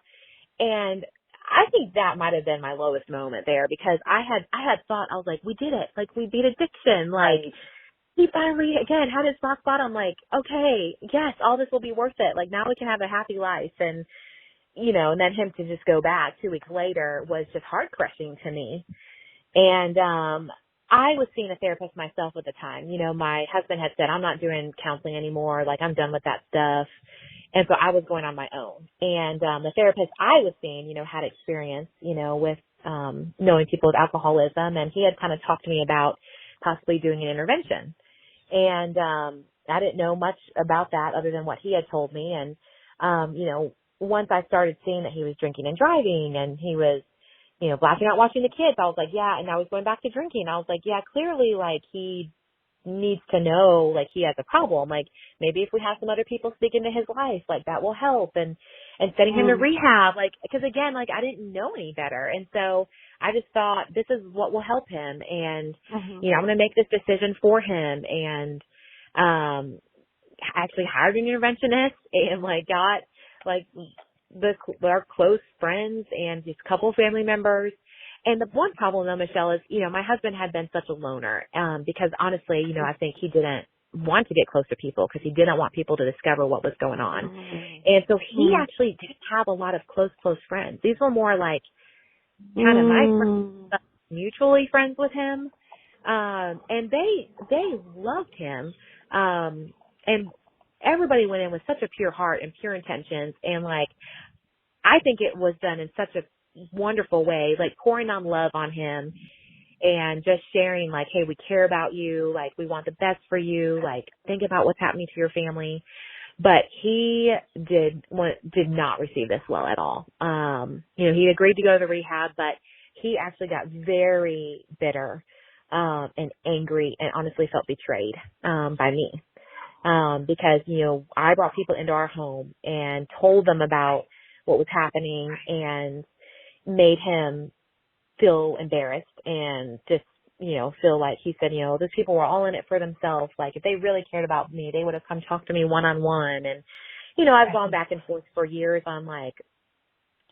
And I think that might have been my lowest moment there because I had thought, I was like, we did it. We beat addiction. He finally, again, had his rock bottom. Okay, yes, all this will be worth it. Now we can have a happy life. And, and then him to just go back 2 weeks later was just heart crushing to me. And, I was seeing a therapist myself at the time. You know, my husband had said, I'm not doing counseling anymore. Like, I'm done with that stuff. And so I was going on my own. And the therapist I was seeing, you know, had experience, you know, with knowing people with alcoholism. And he had kind of talked to me about possibly doing an intervention. And I didn't know much about that other than what he had told me. And, you know, once I started seeing that he was drinking and driving and he was, you know, blacking out watching the kids, I was like, yeah. And now he's going back to drinking. I was like, yeah, clearly, like, he needs to know, like, he has a problem. Like, maybe if we have some other people speak into his life, like, that will help. And sending him to rehab, like, because again, like, I didn't know any better. And so I just thought, this is what will help him. And, you know, I'm going to make this decision for him. And, actually hired an interventionist and, like, got, like, our close friends and just a couple of family members. And the one problem though, Michelle, is, you know, my husband had been such a loner, because honestly, you know, I think he didn't want to get close to people because he didn't want people to discover what was going on. And so he actually didn't have a lot of close friends. These were more like kind of my friends, mutually friends with him. And they loved him. And everybody went in with such a pure heart and pure intentions. And, like, I think it was done in such a wonderful way, like pouring on love on him and just sharing, like, hey, we care about you. Like, we want the best for you. Like, think about what's happening to your family. But he did not receive this well at all. You know, he agreed to go to rehab, but he actually got very bitter, and angry and honestly felt betrayed, by me. Because, you know, I brought people into our home and told them about what was happening and made him feel embarrassed and just, you know, feel like he said, you know, those people were all in it for themselves. Like, if they really cared about me, they would have come talk to me one-on-one. And, you know, I've gone back and forth for years on, like,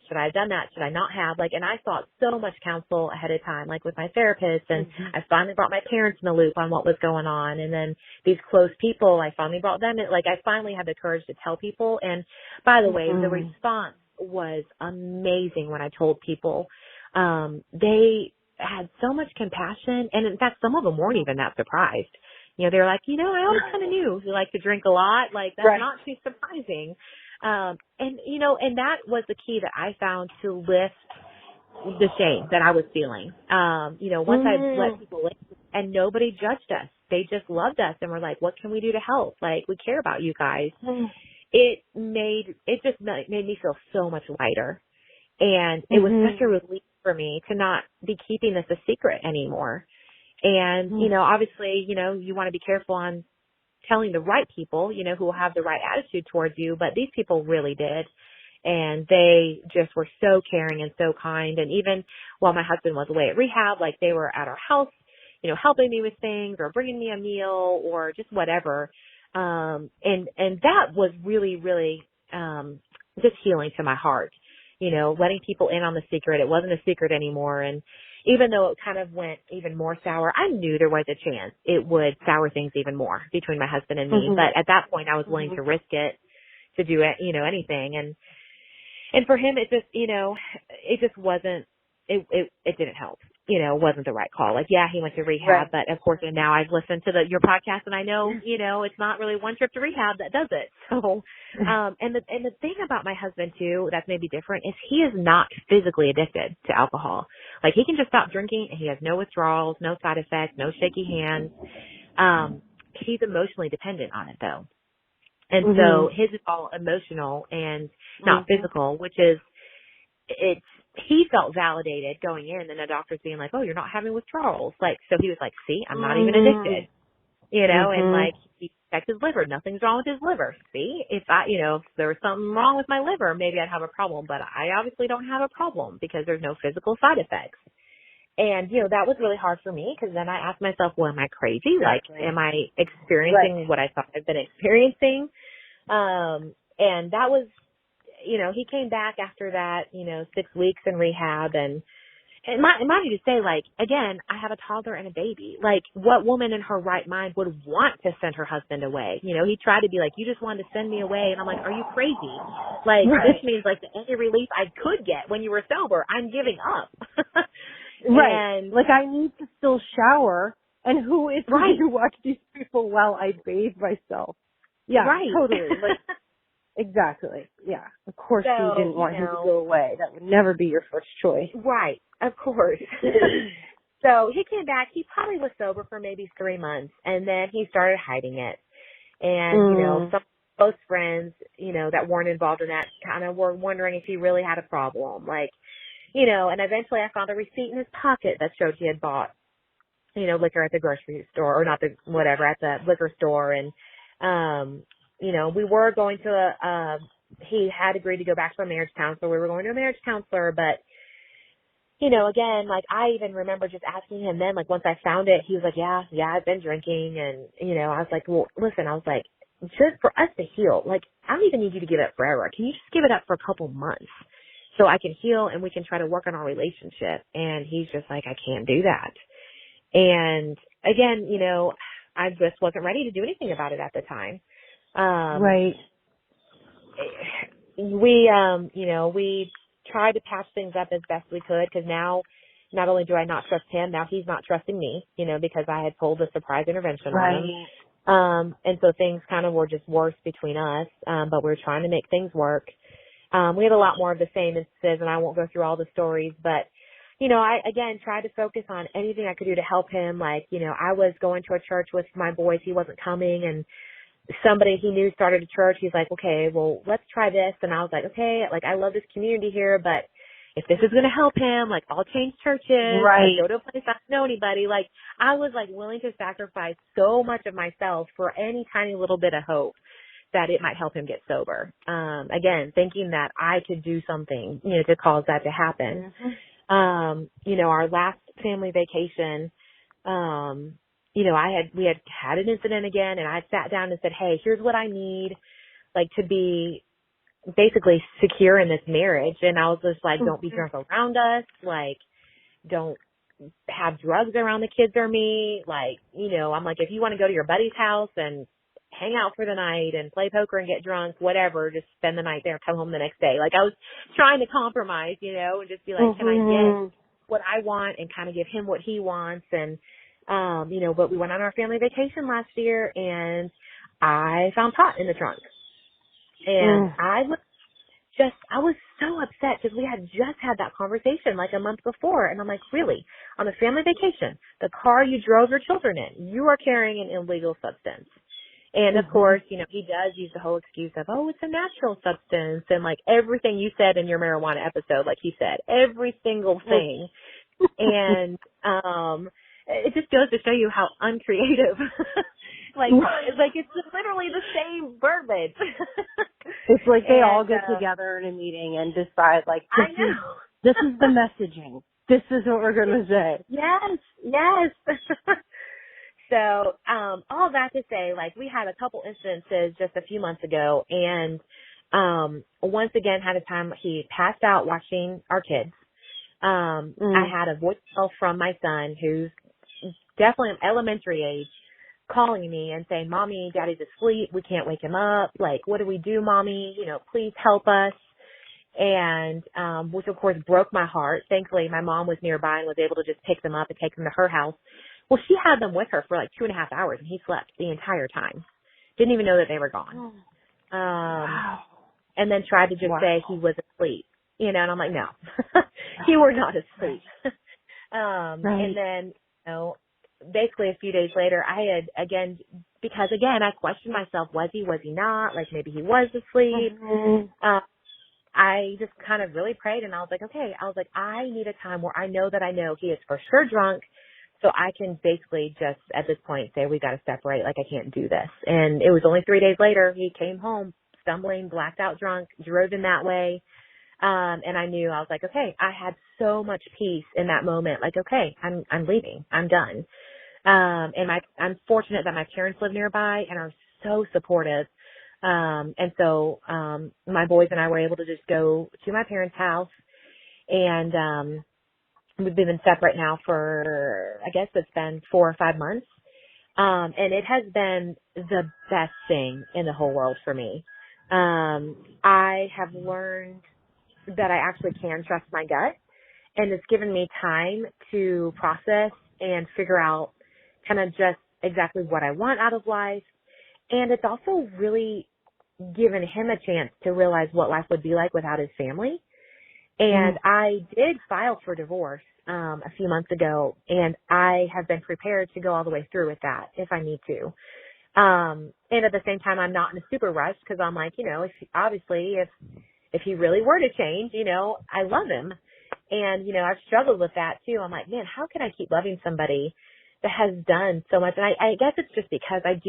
should I have done that? Should I not have? Like, and I sought so much counsel ahead of time, like with my therapist, and I finally brought my parents in the loop on what was going on. And then these close people, I finally brought them in. Like, I finally had the courage to tell people. And by the way, the response was amazing when I told people. They had so much compassion. And in fact, some of them weren't even that surprised. You know, they were like, you know, I always kind of knew he liked to drink a lot. Like, that's not too surprising. And, you know, and that was the key that I found to lift the shame that I was feeling. You know, once I let people in and nobody judged us, they just loved us and were like, what can we do to help? Like, we care about you guys. It just made me feel so much lighter. And it was such a relief for me to not be keeping this a secret anymore. And, you know, obviously, you know, you want to be careful on telling the right people, you know, who will have the right attitude towards you, but these people really did. And they just were so caring and so kind. And even while my husband was away at rehab, like, they were at our house, you know, helping me with things or bringing me a meal or just whatever. And that was really, really, just healing to my heart, you know, letting people in on the secret. It wasn't a secret anymore. And even though it kind of went even more sour, I knew there was a chance it would sour things even more between my husband and me. But at that point, I was willing to risk it, to do it, you know, anything. And for him, it just, you know, it just wasn't, it didn't help. You know, it wasn't the right call. Like, yeah, he went to rehab, but of course, and now I've listened to your podcast, and I know, you know, it's not really one trip to rehab that does it. So, and the thing about my husband too, that's maybe different, is he is not physically addicted to alcohol. Like, he can just stop drinking and he has no withdrawals, no side effects, no shaky hands. He's emotionally dependent on it though. And so his is all emotional and not physical, which is, he felt validated going in, and the doctor's being like, oh, you're not having withdrawals. Like, so he was like, see, I'm not even addicted, you know, and like, he checked his liver. Nothing's wrong with his liver. See, if there was something wrong with my liver, maybe I'd have a problem, but I obviously don't have a problem because there's no physical side effects. And, you know, that was really hard for me because then I asked myself, well, am I crazy? Like, am I experiencing what I thought I've been experiencing? And that was, you know, he came back after that, you know, 6 weeks in rehab. And mind you to say, like, again, I have a toddler and a baby. Like, what woman in her right mind would want to send her husband away? You know, he tried to be like, you just wanted to send me away. And I'm like, are you crazy? Like, this means, like, the only relief I could get when you were sober, I'm giving up. Right. And Like, I need to still shower, and who is going to watch these people while I bathe myself? Yeah, right. totally. Like, exactly. Yeah. Of course you So, didn't want him to go away. That would never be your first choice. right, of course. So he came back. He probably was sober for maybe 3 months, and then he started hiding it. And, some close friends, that weren't involved in that kind of were wondering if he really had a problem. Like, and eventually I found a receipt in his pocket that showed he had bought, liquor at the grocery store, or not at the liquor store. And, we were going to he had agreed to go back to a marriage counselor. We were going to a marriage counselor, but, again, like, I even remember just asking him then, like, once I found it, he was like, yeah, I've been drinking. And, I was like, well, listen, I was like, just for us to heal, like, I don't even need you to give it up forever. Can you just give it up for a couple months so I can heal and we can try to work on our relationship? And he's just like, I can't do that. And again, I just wasn't ready to do anything about it at the time. Right. We tried to patch things up as best we could, because now not only do I not trust him, now he's not trusting me, because I had pulled a surprise intervention on him. And so things kind of were just worse between us, but we were trying to make things work. We had a lot more of the same instances, and I won't go through all the stories, but, I, again, tried to focus on anything I could do to help him. Like, I was going to a church with my boys. He wasn't coming, and somebody he knew started a church. He's like, okay, well, let's try this. And I was like, okay, like, I love this community here, but if this is going to help him, like, I'll change churches. Right. I'll go to a place I don't know anybody. Like, I was, like, willing to sacrifice so much of myself for any tiny little bit of hope that it might help him get sober. Again, thinking that I could do something, to cause that to happen. Our last family vacation, we had an incident again, and I sat down and said, hey, here's what I need, like, to be basically secure in this marriage. And I was just like, don't be drunk around us. Like, don't have drugs around the kids or me. Like, I'm like, if you want to go to your buddy's house and hang out for the night and play poker and get drunk, whatever, just spend the night there and come home the next day. Like, I was trying to compromise, and just be like, can I get what I want and kind of give him what he wants? And, but we went on our family vacation last year, and I found pot in the trunk. And I was so upset because we had just had that conversation like a month before. And I'm like, really? On a family vacation, the car you drove your children in, you are carrying an illegal substance. And of course, he does use the whole excuse of, oh, it's a natural substance. And like everything you said in your marijuana episode, like he said, every single thing. And, it just goes to show you how uncreative, like it's literally the same verbiage. It's like they all get together in a meeting and decide, like, this is the messaging. This is what we're going to say. Yes. So, all that to say, like, we had a couple instances just a few months ago, and once again had a time he passed out watching our kids. I had a voicemail from my son, who's definitely an elementary age, calling me and saying, Mommy, Daddy's asleep. We can't wake him up. Like, what do we do, Mommy? Please help us. And, which of course broke my heart. Thankfully, my mom was nearby and was able to just pick them up and take them to her house. Well, she had them with her for like 2.5 hours, and he slept the entire time. Didn't even know that they were gone. Wow. And then tried to just say he was asleep, and I'm like, no, he were not asleep. And then, basically a few days later, I had, because I questioned myself, was he not? Like, maybe he was asleep. I just kind of really prayed, and I was like, okay, I need a time where I know he is for sure drunk, so I can basically just at this point say, we got to separate. Like, I can't do this. And it was only 3 days later, he came home stumbling, blacked out drunk, drove in that way. And I knew, I was like, okay, I had so much peace in that moment. Like, okay, I'm leaving. I'm done. And I'm fortunate that my parents live nearby and are so supportive. And so, my boys and I were able to just go to my parents' house, and, we've been separate now for, I guess it's been 4 or 5 months. And it has been the best thing in the whole world for me. I have learned that I actually can trust my gut. and it's given me time to process and figure out kind of just exactly what I want out of life. And it's also really given him a chance to realize what life would be like without his family. And I did file for divorce a few months ago, and I have been prepared to go all the way through with that if I need to. And at the same time, I'm not in a super rush because I'm like, if he really were to change, I love him. And, I've struggled with that too. I'm like, man, how can I keep loving somebody that has done so much? And I guess it's just because I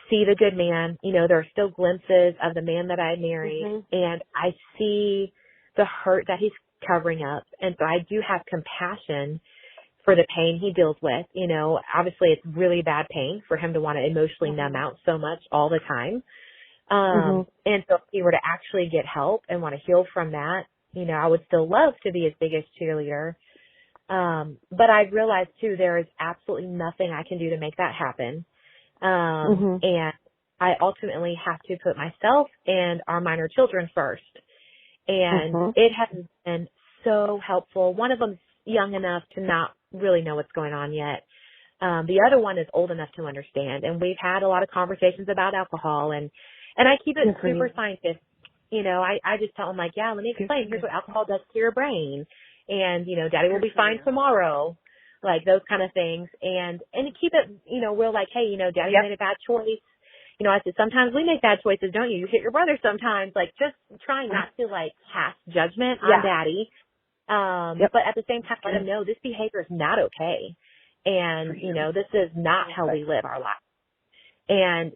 see the good man. There are still glimpses of the man that I married, and I see the hurt that he's covering up. And so I do have compassion for the pain he deals with. Obviously it's really bad pain for him to want to emotionally numb out so much all the time. And so if he were to actually get help and want to heal from that, I would still love to be his biggest cheerleader. But I've realized too, there is absolutely nothing I can do to make that happen. And I ultimately have to put myself and our minor children first. And it has been so helpful. One of them's young enough to not really know what's going on yet. The other one is old enough to understand. And we've had a lot of conversations about alcohol, and I keep it super scientific. I just tell them like, yeah, let me explain. Here's what alcohol does to your brain. And, Daddy will be fine tomorrow. Like those kind of things. And to keep it, real like, hey, Daddy made a bad choice. I said, sometimes we make bad choices, don't you? You hit your brother sometimes. Like just trying not to like cast judgment on Daddy. But at the same time, let him know this behavior is not okay. And, this is not how we live our life. And,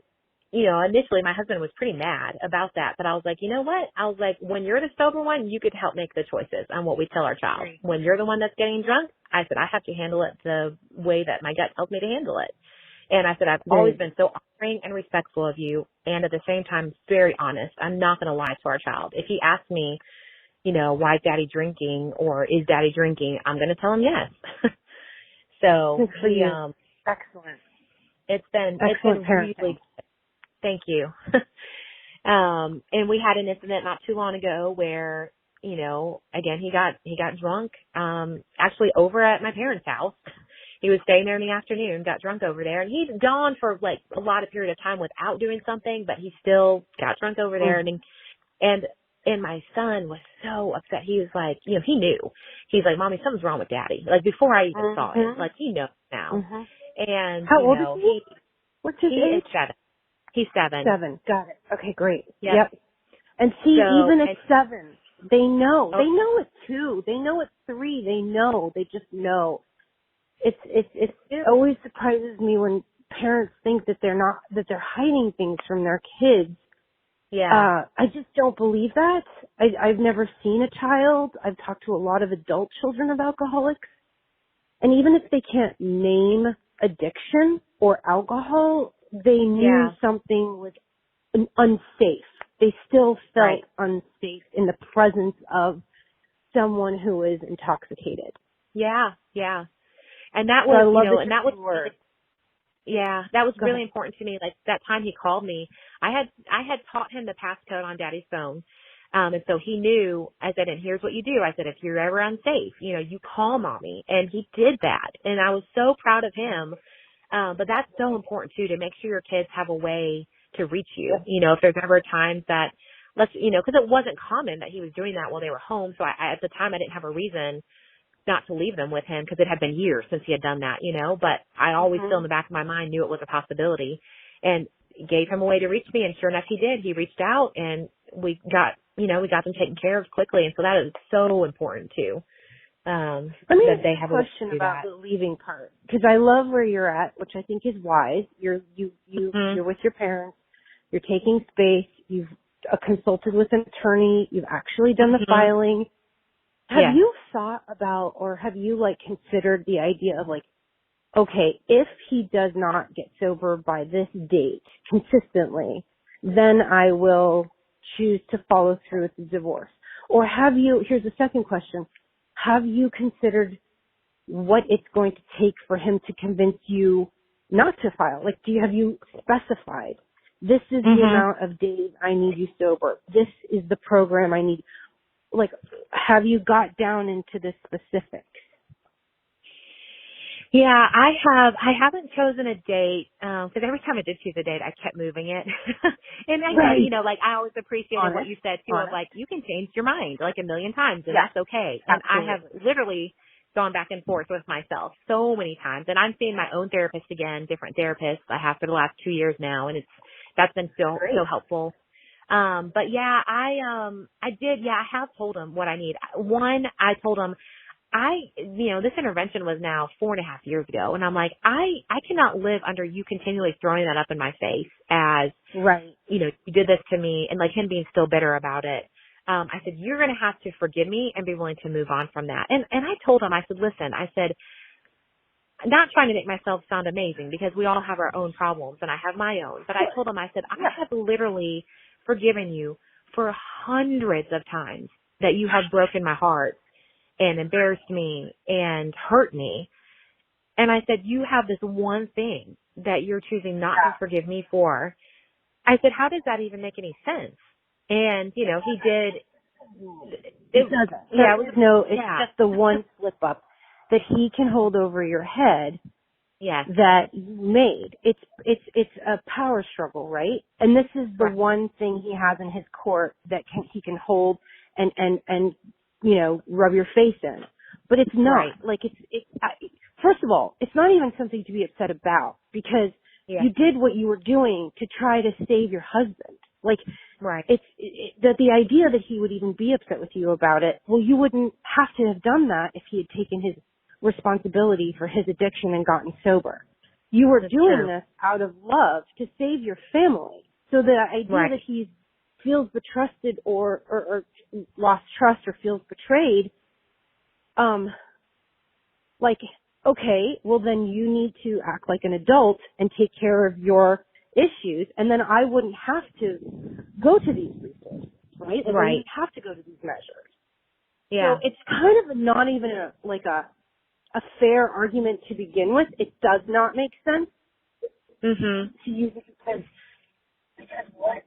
initially my husband was pretty mad about that, but I was like, you know what? I was like, when you're the sober one, you could help make the choices on what we tell our child. When you're the one that's getting drunk, I said, I have to handle it the way that my gut tells me to handle it. And I said, I've always been so honoring and respectful of you. And at the same time, very honest. I'm not going to lie to our child. If he asks me, why is Daddy drinking or is Daddy drinking, I'm going to tell him yes. So excellent. It's been Excellent really good. Thank you. And we had an incident not too long ago where, again, he got drunk, actually over at my parents' house. He was staying there in the afternoon, got drunk over there, and he's gone for like a lot of period of time without doing something, but he still got drunk over there. And my son was so upset. He was like, he knew. He's like, Mommy, something's wrong with Daddy. Like before I even saw it, like he knows now. And how old is he? What's his age? Is 7. He's 7. 7. Got it. Okay, great. Yep. And see, even at 7, they know. They know at 2. They know at 3. They know. They just know. It always surprises me when parents think that they're hiding things from their kids. Yeah. I just don't believe that. I've never seen a child. I've talked to a lot of adult children of alcoholics. And even if they can't name addiction or alcohol, they knew something was unsafe. They still felt unsafe in the presence of someone who is intoxicated. Yeah. And that was, and that was that was really important to me. Like that time he called me, I had taught him the passcode on Daddy's phone. And so he knew. I said, and here's what you do. I said, if you're ever unsafe, you call Mommy. And he did that. And I was so proud of him. But that's so important too, to make sure your kids have a way to reach you. If there's ever times that because it wasn't common that he was doing that while they were home. So I at the time I didn't have a reason not to leave them with him because it had been years since he had done that, but I always still in the back of my mind knew it was a possibility and gave him a way to reach me. And sure enough, he did. He reached out and we got them taken care of quickly. And so that is so important too. Let me ask a question about the leaving part, because I love where you're at, which I think is wise. You're with your parents. You're taking space. You've consulted with an attorney. You've actually done the filing. Have you thought about, or have you considered the idea of okay, if he does not get sober by this date consistently, then I will choose to follow through with the divorce? Or here's the second question, have you considered what it's going to take for him to convince you not to file? Have you specified, this is the amount of days I need you sober, this is the program I need? like, have you got down into the specifics? Yeah, I haven't chosen a date, cause every time I did choose a date, I kept moving it. And Right. you know, like I always appreciated what you said too, of like, you can change your mind like a million times and that's okay. And Absolutely. I have literally gone back and forth with myself so many times, and I'm seeing my own therapist again, different therapists I have for the last 2 years now. And that's been so helpful. But yeah, I did. Yeah, I have told him what I need. One, I told him, this intervention was now 4.5 years ago. And I'm like, I cannot live under you continually throwing that up in my face as, you did this to me, and like him being still bitter about it. I said, you're going to have to forgive me and be willing to move on from that. And I told him, I said, listen, I said, not trying to make myself sound amazing because we all have our own problems and I have my own, but I told him, I said, I have literally forgiven you for hundreds of times that you have broken my heart and embarrassed me and hurt me. And I said, you have this one thing that you're choosing not to forgive me for. I said, how does that even make any sense? And, he did. It doesn't. Yeah, it's just the one slip up that he can hold over your head that you made. It's a power struggle, right? And this is the one thing he has in his court that he can hold and rub your face in. But it's not like first of all, it's not even something to be upset about because you did what you were doing to try to save your husband. Like, that the idea that he would even be upset with you about it, well, you wouldn't have to have done that if he had taken his responsibility for his addiction and gotten sober. You were doing this out of love to save your family. So the idea that he feels betrusted or lost trust or feels betrayed, okay, well then you need to act like an adult and take care of your issues, and then I wouldn't have to go to these resources, right? I wouldn't have to go to these measures. Yeah. So it's kind of not even a fair argument to begin with. It does not make sense to use it because what?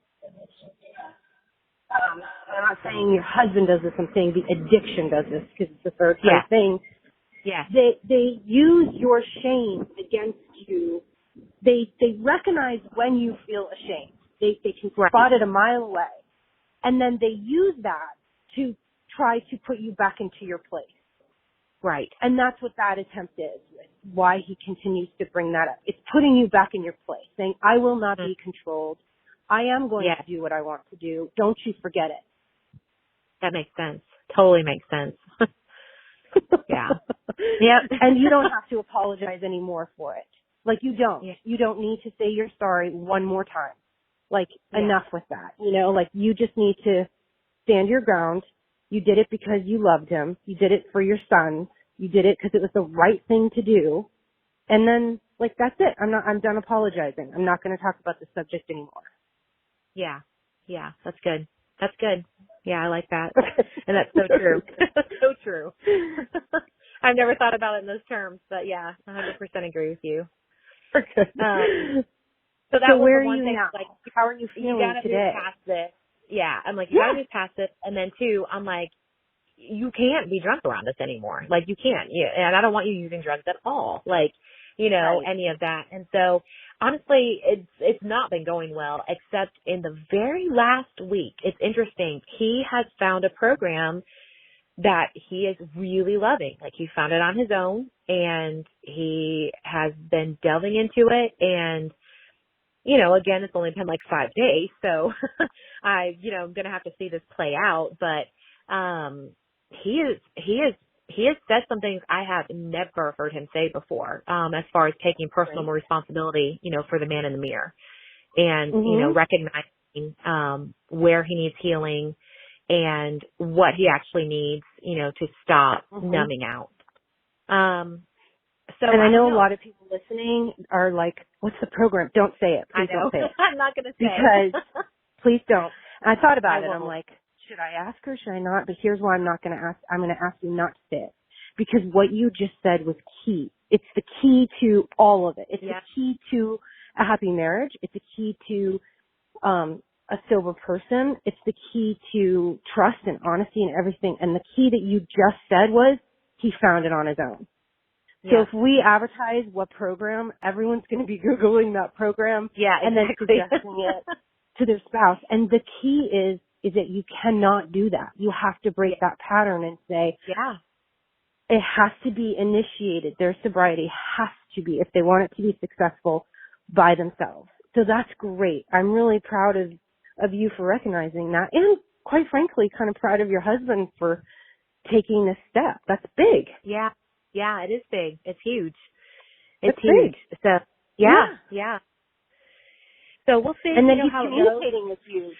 I'm not saying your husband does this. I'm saying the addiction does this because it's the third thing. Yeah. They use your shame against you. They recognize when you feel ashamed. They can spot it a mile away. And then they use that to try to put you back into your place. Right. And that's what that attempt is, why he continues to bring that up. It's putting you back in your place, saying, I will not be controlled. I am going to do what I want to do. Don't you forget it. That makes sense. Totally makes sense. Yeah. Yep. And you don't have to apologize anymore for it. Like, you don't. Yeah. You don't need to say you're sorry one more time. Like, enough with that. Like, you just need to stand your ground. You did it because you loved him. You did it for your son. You did it because it was the right thing to do. And then, like, that's it. I'm done apologizing. I'm not going to talk about the subject anymore. Yeah. Yeah. That's good. That's good. Yeah, I like that. And that's so true. So true. I've never thought about it in those terms, but yeah, 100% agree with you. So that was where the one are you thing. now? Like, how are you feeling today? You gotta move past this. Yeah, I'm like, you gotta move past this. And then two, I'm like, you can't be drunk around us anymore. Like, you can't. Yeah, and I don't want you using drugs at all. Like, any of that. And so, honestly, it's not been going well, except in the very last week. It's interesting. He has found a program that he is really loving. Like, he found it on his own, and he has been delving into it. And, again, it's only been like 5 days, so I'm going to have to see this play out. But he has said some things I have never heard him say before, as far as taking personal responsibility, for the man in the mirror, and recognizing where he needs healing and what he actually needs, to stop numbing out. So and I know a lot of people listening are like, what's the program? Don't say it. Please don't say it. I'm not going to say it. Because, please don't. And I thought about it. I'm like, should I ask her? Should I not? But here's why I'm not going to ask. I'm going to ask you not to say it. Because what you just said was key. It's the key to all of it. It's the key to a happy marriage. It's the key to a sober person, it's the key to trust and honesty and everything. And the key that you just said was he found it on his own. So Yeah. if we advertise what program, everyone's going to be Googling that program and then suggesting it to their spouse. And the key is that you cannot do that. You have to break that pattern and say, yeah, it has to be initiated. Their sobriety has to be, if they want it to be successful, by themselves. So that's great. I'm really proud of you for recognizing that, and quite frankly, kind of proud of your husband for taking this step. That's big. Yeah. Yeah, it is big. It's huge. It's huge. big. So yeah. So we'll see. And then he's how communicating with you.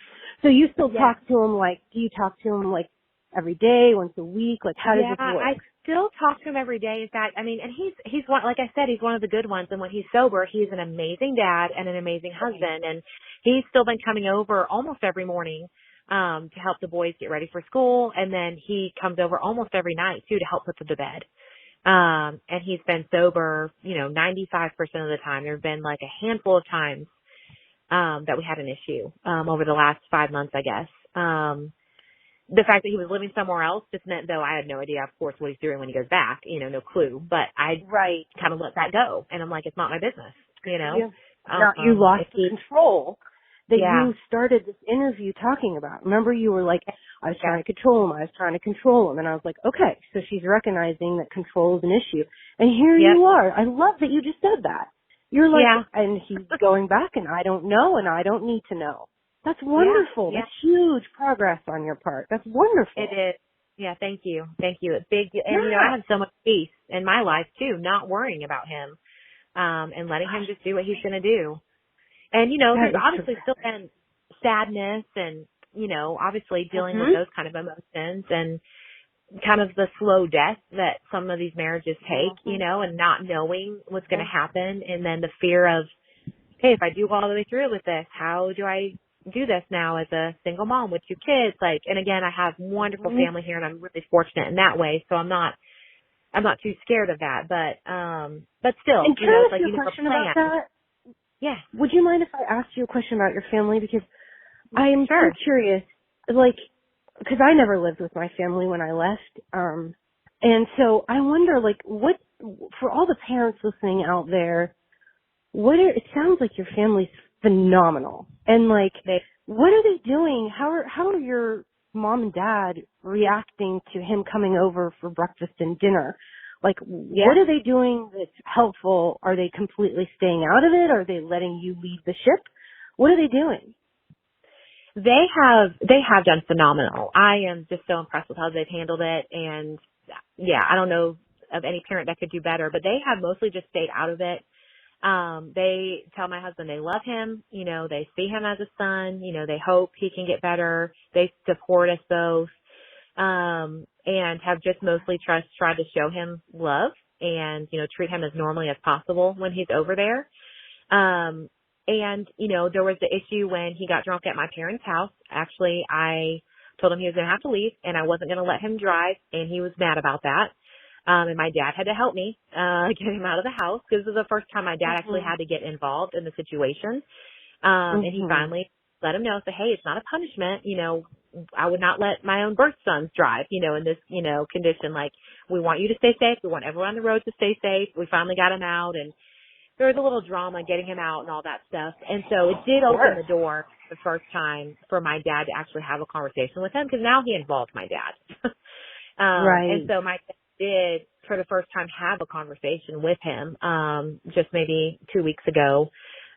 So you still talk to him do you talk to him like every day, once a week? Like how does this work? I still talk to him every day. In fact, I mean, and he's one, like I said, he's one of the good ones. And when he's sober, he's an amazing dad and an amazing husband. And he's still been coming over almost every morning to help the boys get ready for school. And then he comes over almost every night too to help put them to bed. And he's been sober, 95% of the time. There have been like a handful of times that we had an issue over the last 5 months, I guess. The fact that he was living somewhere else just meant, though, I had no idea, of course, what he's doing when he goes back, no clue. But I kind of let that go. And I'm like, it's not my business, Yeah. You lost control that you started this interview talking about. Remember, you were like, I was trying to control him. I was trying to control him. And I was like, okay, so she's recognizing that control is an issue. And here you are. I love that you just said that. You're like, and he's going back, and I don't know, and I don't need to know. That's wonderful. That's huge progress on your part. That's wonderful. It is. Yeah, thank you. Thank you. It's big. And, I have so much peace in my life, too, not worrying about him and letting him just do what he's going to do. And, there's obviously still been sadness and, obviously dealing with those kind of emotions and kind of the slow death that some of these marriages take, and not knowing what's going to happen. And then the fear of, hey, if I do all the way through with this, how do I do this now as a single mom with 2 kids? Like, and again, I have wonderful family here and I'm really fortunate in that way. So I'm not too scared of that, but still, and can I ask like you a question about that? Yeah. Would you mind if I asked you a question about your family? Because I am so curious, because I never lived with my family when I left. And so I wonder, what, for all the parents listening out there, it sounds like your family's phenomenal. And what are they doing? How are your mom and dad reacting to him coming over for breakfast and dinner? What are they doing that's helpful? Are they completely staying out of it? Are they letting you lead the ship? What are they doing? They have done phenomenal. I am just so impressed with how they've handled it. And I don't know of any parent that could do better, but they have mostly just stayed out of it. They tell my husband they love him, they see him as a son, they hope he can get better. They support us both, and have just mostly tried to show him love and, treat him as normally as possible when he's over there. And, there was the issue when he got drunk at my parents' house. Actually, I told him he was going to have to leave and I wasn't going to let him drive, and he was mad about that. And my dad had to help me, get him out of the house, because this was the first time my dad actually had to get involved in the situation. And he finally let him know, say, hey, it's not a punishment. I would not let my own birth sons drive, in this, condition. Like, we want you to stay safe. We want everyone on the road to stay safe. We finally got him out, and there was a little drama getting him out and all that stuff. And so it did open the door the first time for my dad to actually have a conversation with him, because now he involved my dad. And so my dad did, for the first time, have a conversation with him, just maybe 2 weeks ago.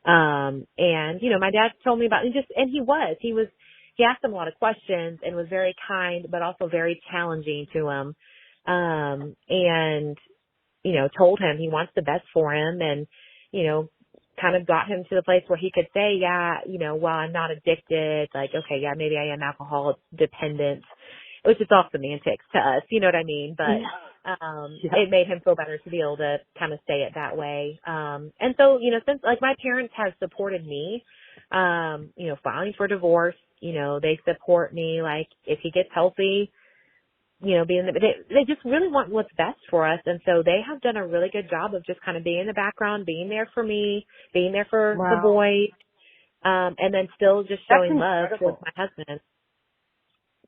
And, my dad told me about, he asked him a lot of questions and was very kind, but also very challenging to him. And, told him he wants the best for him, and, kind of got him to the place where he could say, well, I'm not addicted. Like, okay, maybe I am alcohol dependent, which is all semantics to us, you know what I mean? But, it made him feel better to be able to kind of say it that way. And so, since my parents have supported me, filing for divorce, they support me. Like, if he gets healthy, they just really want what's best for us. And so they have done a really good job of just kind of being in the background, being there for me, being there for the boys. And then still just That's showing love with incredible. my husband.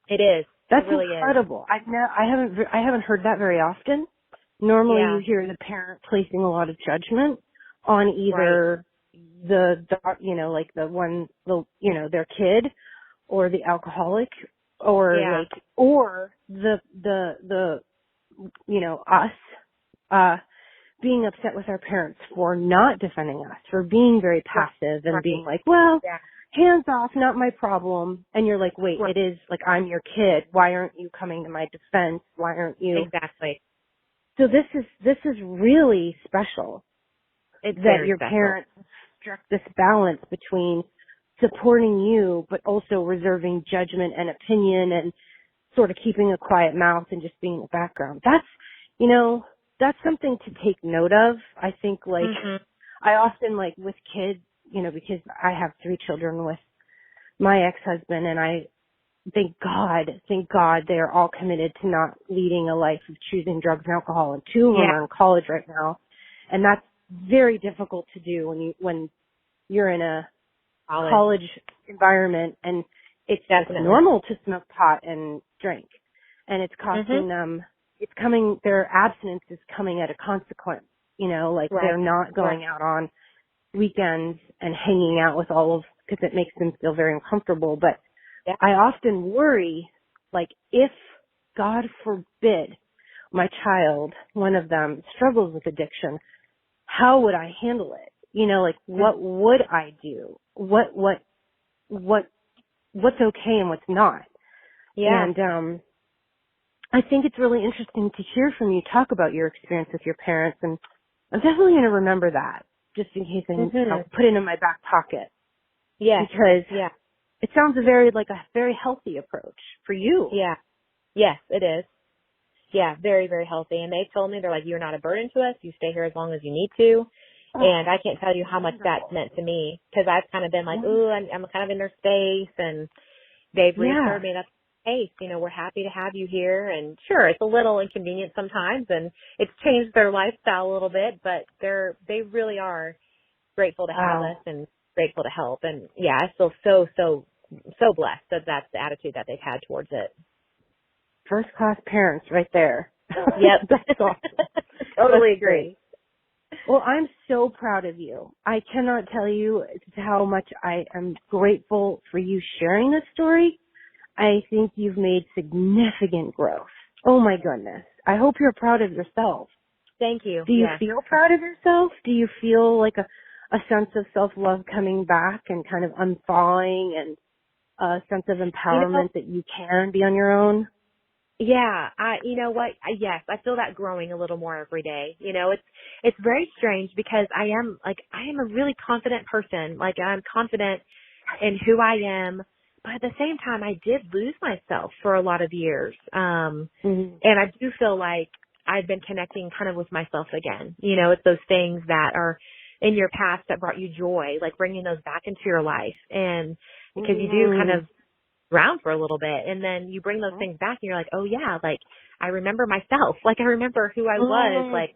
It is. That's It really is. incredible. I haven't heard that very often. Normally Yeah. you hear the parent placing a lot of judgment on Right. either like their kid or the alcoholic Yeah. or us, being upset with our parents for not defending us, for being very Right. passive and Right. being like, well, Yeah. hands off, not my problem. And you're like, wait, Right. it is like, I'm your kid. Why aren't you coming to my defense? Why aren't you? Exactly. So this is really special It's that very your special. parents struck this balance between supporting you, but also reserving judgment and opinion and sort of keeping a quiet mouth and just being in the background. That's something to take note of. I think Mhm. I often with kids, because I have 3 children with my ex-husband, and I thank God they are all committed to not leading a life of choosing drugs and alcohol, and 2 of them Yeah. are in college right now. And that's very difficult to do when you're in a college environment and it's Definitely. normal to smoke pot and drink. And it's costing Mhm. them, their abstinence is coming at a consequence, they're Right. not Right. going out on weekends and hanging out with because it makes them feel very uncomfortable. But Yeah. I often worry, if, God forbid, my child, one of them, struggles with addiction, how would I handle it? What would I do? What's okay and what's not? Yeah. And I think it's really interesting to hear from you talk about your experience with your parents, and I'm definitely going to remember that just in case I'll Mhm. put it in my back pocket, Yes. because Yeah. it sounds a very healthy approach for you. Yeah. Yes, it is. Yeah, very, very healthy. And they told me, they're like, you're not a burden to us. You stay here as long as you need to. Oh, And I can't tell you how much that's wonderful. meant to me, because I've kind of been like, Wonderful. ooh, I'm kind of in their space, and they've Yeah. reassured me that's the case. We're happy to have you here. And sure, it's a little inconvenient sometimes, and it's changed their lifestyle a little bit, but they really are grateful to have Wow. us and grateful to help. And yeah, I feel so blessed that that's the attitude that they've had towards it. First class parents right there. Yep. That's awesome. Totally That's great. agree. Well, I'm so proud of you. I cannot tell you how much I am grateful for you sharing this story. I think you've made significant growth. Oh my goodness. I hope you're proud of yourself. Thank you. Do you Yeah. feel proud of yourself? Do you feel like a sense of self-love coming back and kind of unthawing, and a sense of empowerment that you can be on your own? Yeah, you know what? Yes, I feel that growing a little more every day. It's very strange, because I am a really confident person. I'm confident in who I am, but at the same time, I did lose myself for a lot of years. Mm-hmm. And I do feel like I've been connecting kind of with myself again. It's those things that are in your past that brought you joy, like bringing those back into your life. And because you do kind of around for a little bit, and then you bring those things back and you're like, oh yeah, I remember myself, I remember who I was,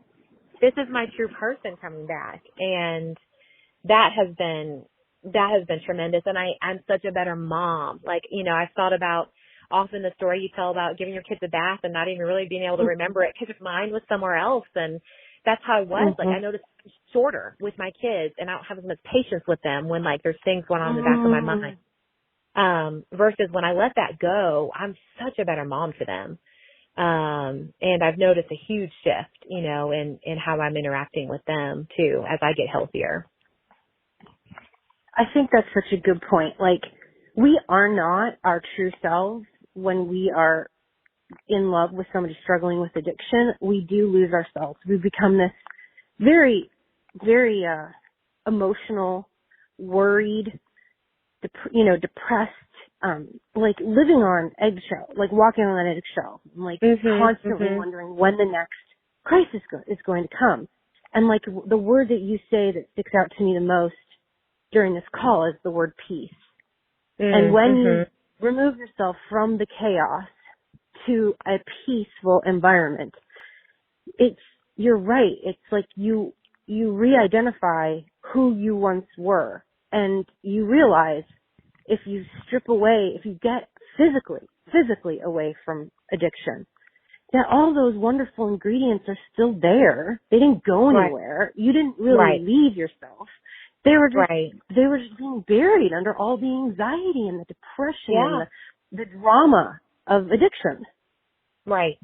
this is my true person coming back. And that has been tremendous. And I'm such a better mom. I've thought about often the story you tell about giving your kids a bath and not even really being able to remember it because mine was somewhere else. And that's how I was. I noticed I'm shorter with my kids, and I don't have as much patience with them when there's things going on in the back of my mind. Versus when I let that go, I'm such a better mom to them. And I've noticed a huge shift, in how I'm interacting with them too, as I get healthier. I think that's such a good point. We are not our true selves when we are in love with somebody struggling with addiction. We do lose ourselves. We become this very, very emotional, worried, depressed, living on eggshell, walking on an eggshell, constantly wondering when the next crisis is going to come. And the word that you say that sticks out to me the most during this call is the word peace. And when you remove yourself from the chaos to a peaceful environment, you're right. It's you re-identify who you once were. And you realize if you strip away, if you get physically away from addiction, that all those wonderful ingredients are still there. They didn't go anywhere. You didn't really leave yourself. They were just being buried under all the anxiety and the depression and the drama of addiction. Right.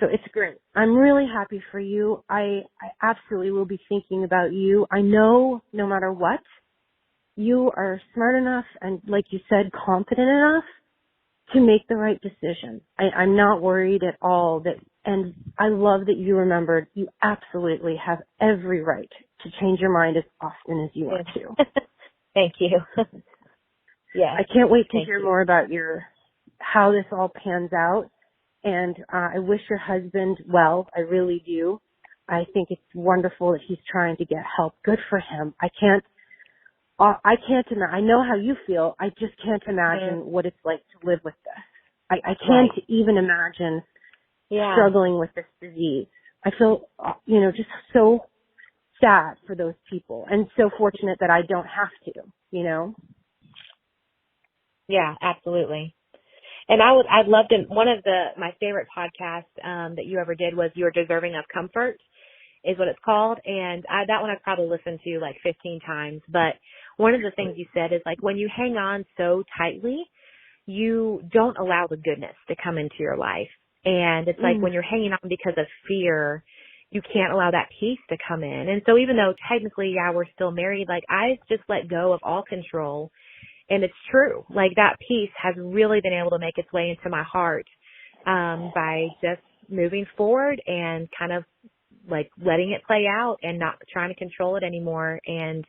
So it's great. I'm really happy for you. I absolutely will be thinking about you. I know no matter what, you are smart enough and, like you said, confident enough to make the right decision. I'm not worried at all and I love that you remembered you absolutely have every right to change your mind as often as you want to. Thank you. Yeah. I can't wait to hear more about how this all pans out. And I wish your husband well. I really do. I think it's wonderful that he's trying to get help. Good for him. I can't imagine. I know how you feel. I just can't imagine what it's like to live with this. I can't even imagine struggling with this disease. I feel, just so sad for those people and so fortunate that I don't have to, Yeah, absolutely. And I'd love to, one of my favorite podcasts, that you ever did was You're Deserving of Comfort is what it's called. And that one I've probably listened to like 15 times. But one of the things you said is like when you hang on so tightly, you don't allow the goodness to come into your life. And it's like when you're hanging on because of fear, you can't allow that peace to come in. And so even though technically, we're still married, like I just let go of all control. And it's true. Like that peace has really been able to make its way into my heart, by just moving forward and kind of like letting it play out and not trying to control it anymore. And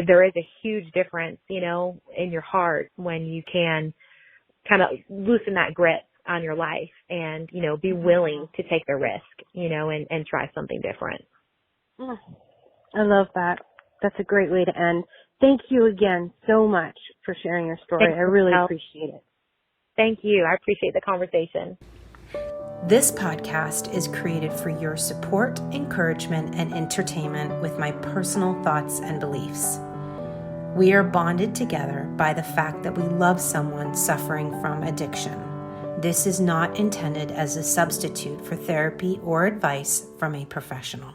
there is a huge difference, in your heart when you can kind of loosen that grip on your life and, be willing to take the risk, and try something different. I love that. That's a great way to end. Thank you again so much for sharing your story. I really appreciate it. Thank you. I appreciate the conversation. This podcast is created for your support, encouragement, and entertainment with my personal thoughts and beliefs. We are bonded together by the fact that we love someone suffering from addiction. This is not intended as a substitute for therapy or advice from a professional.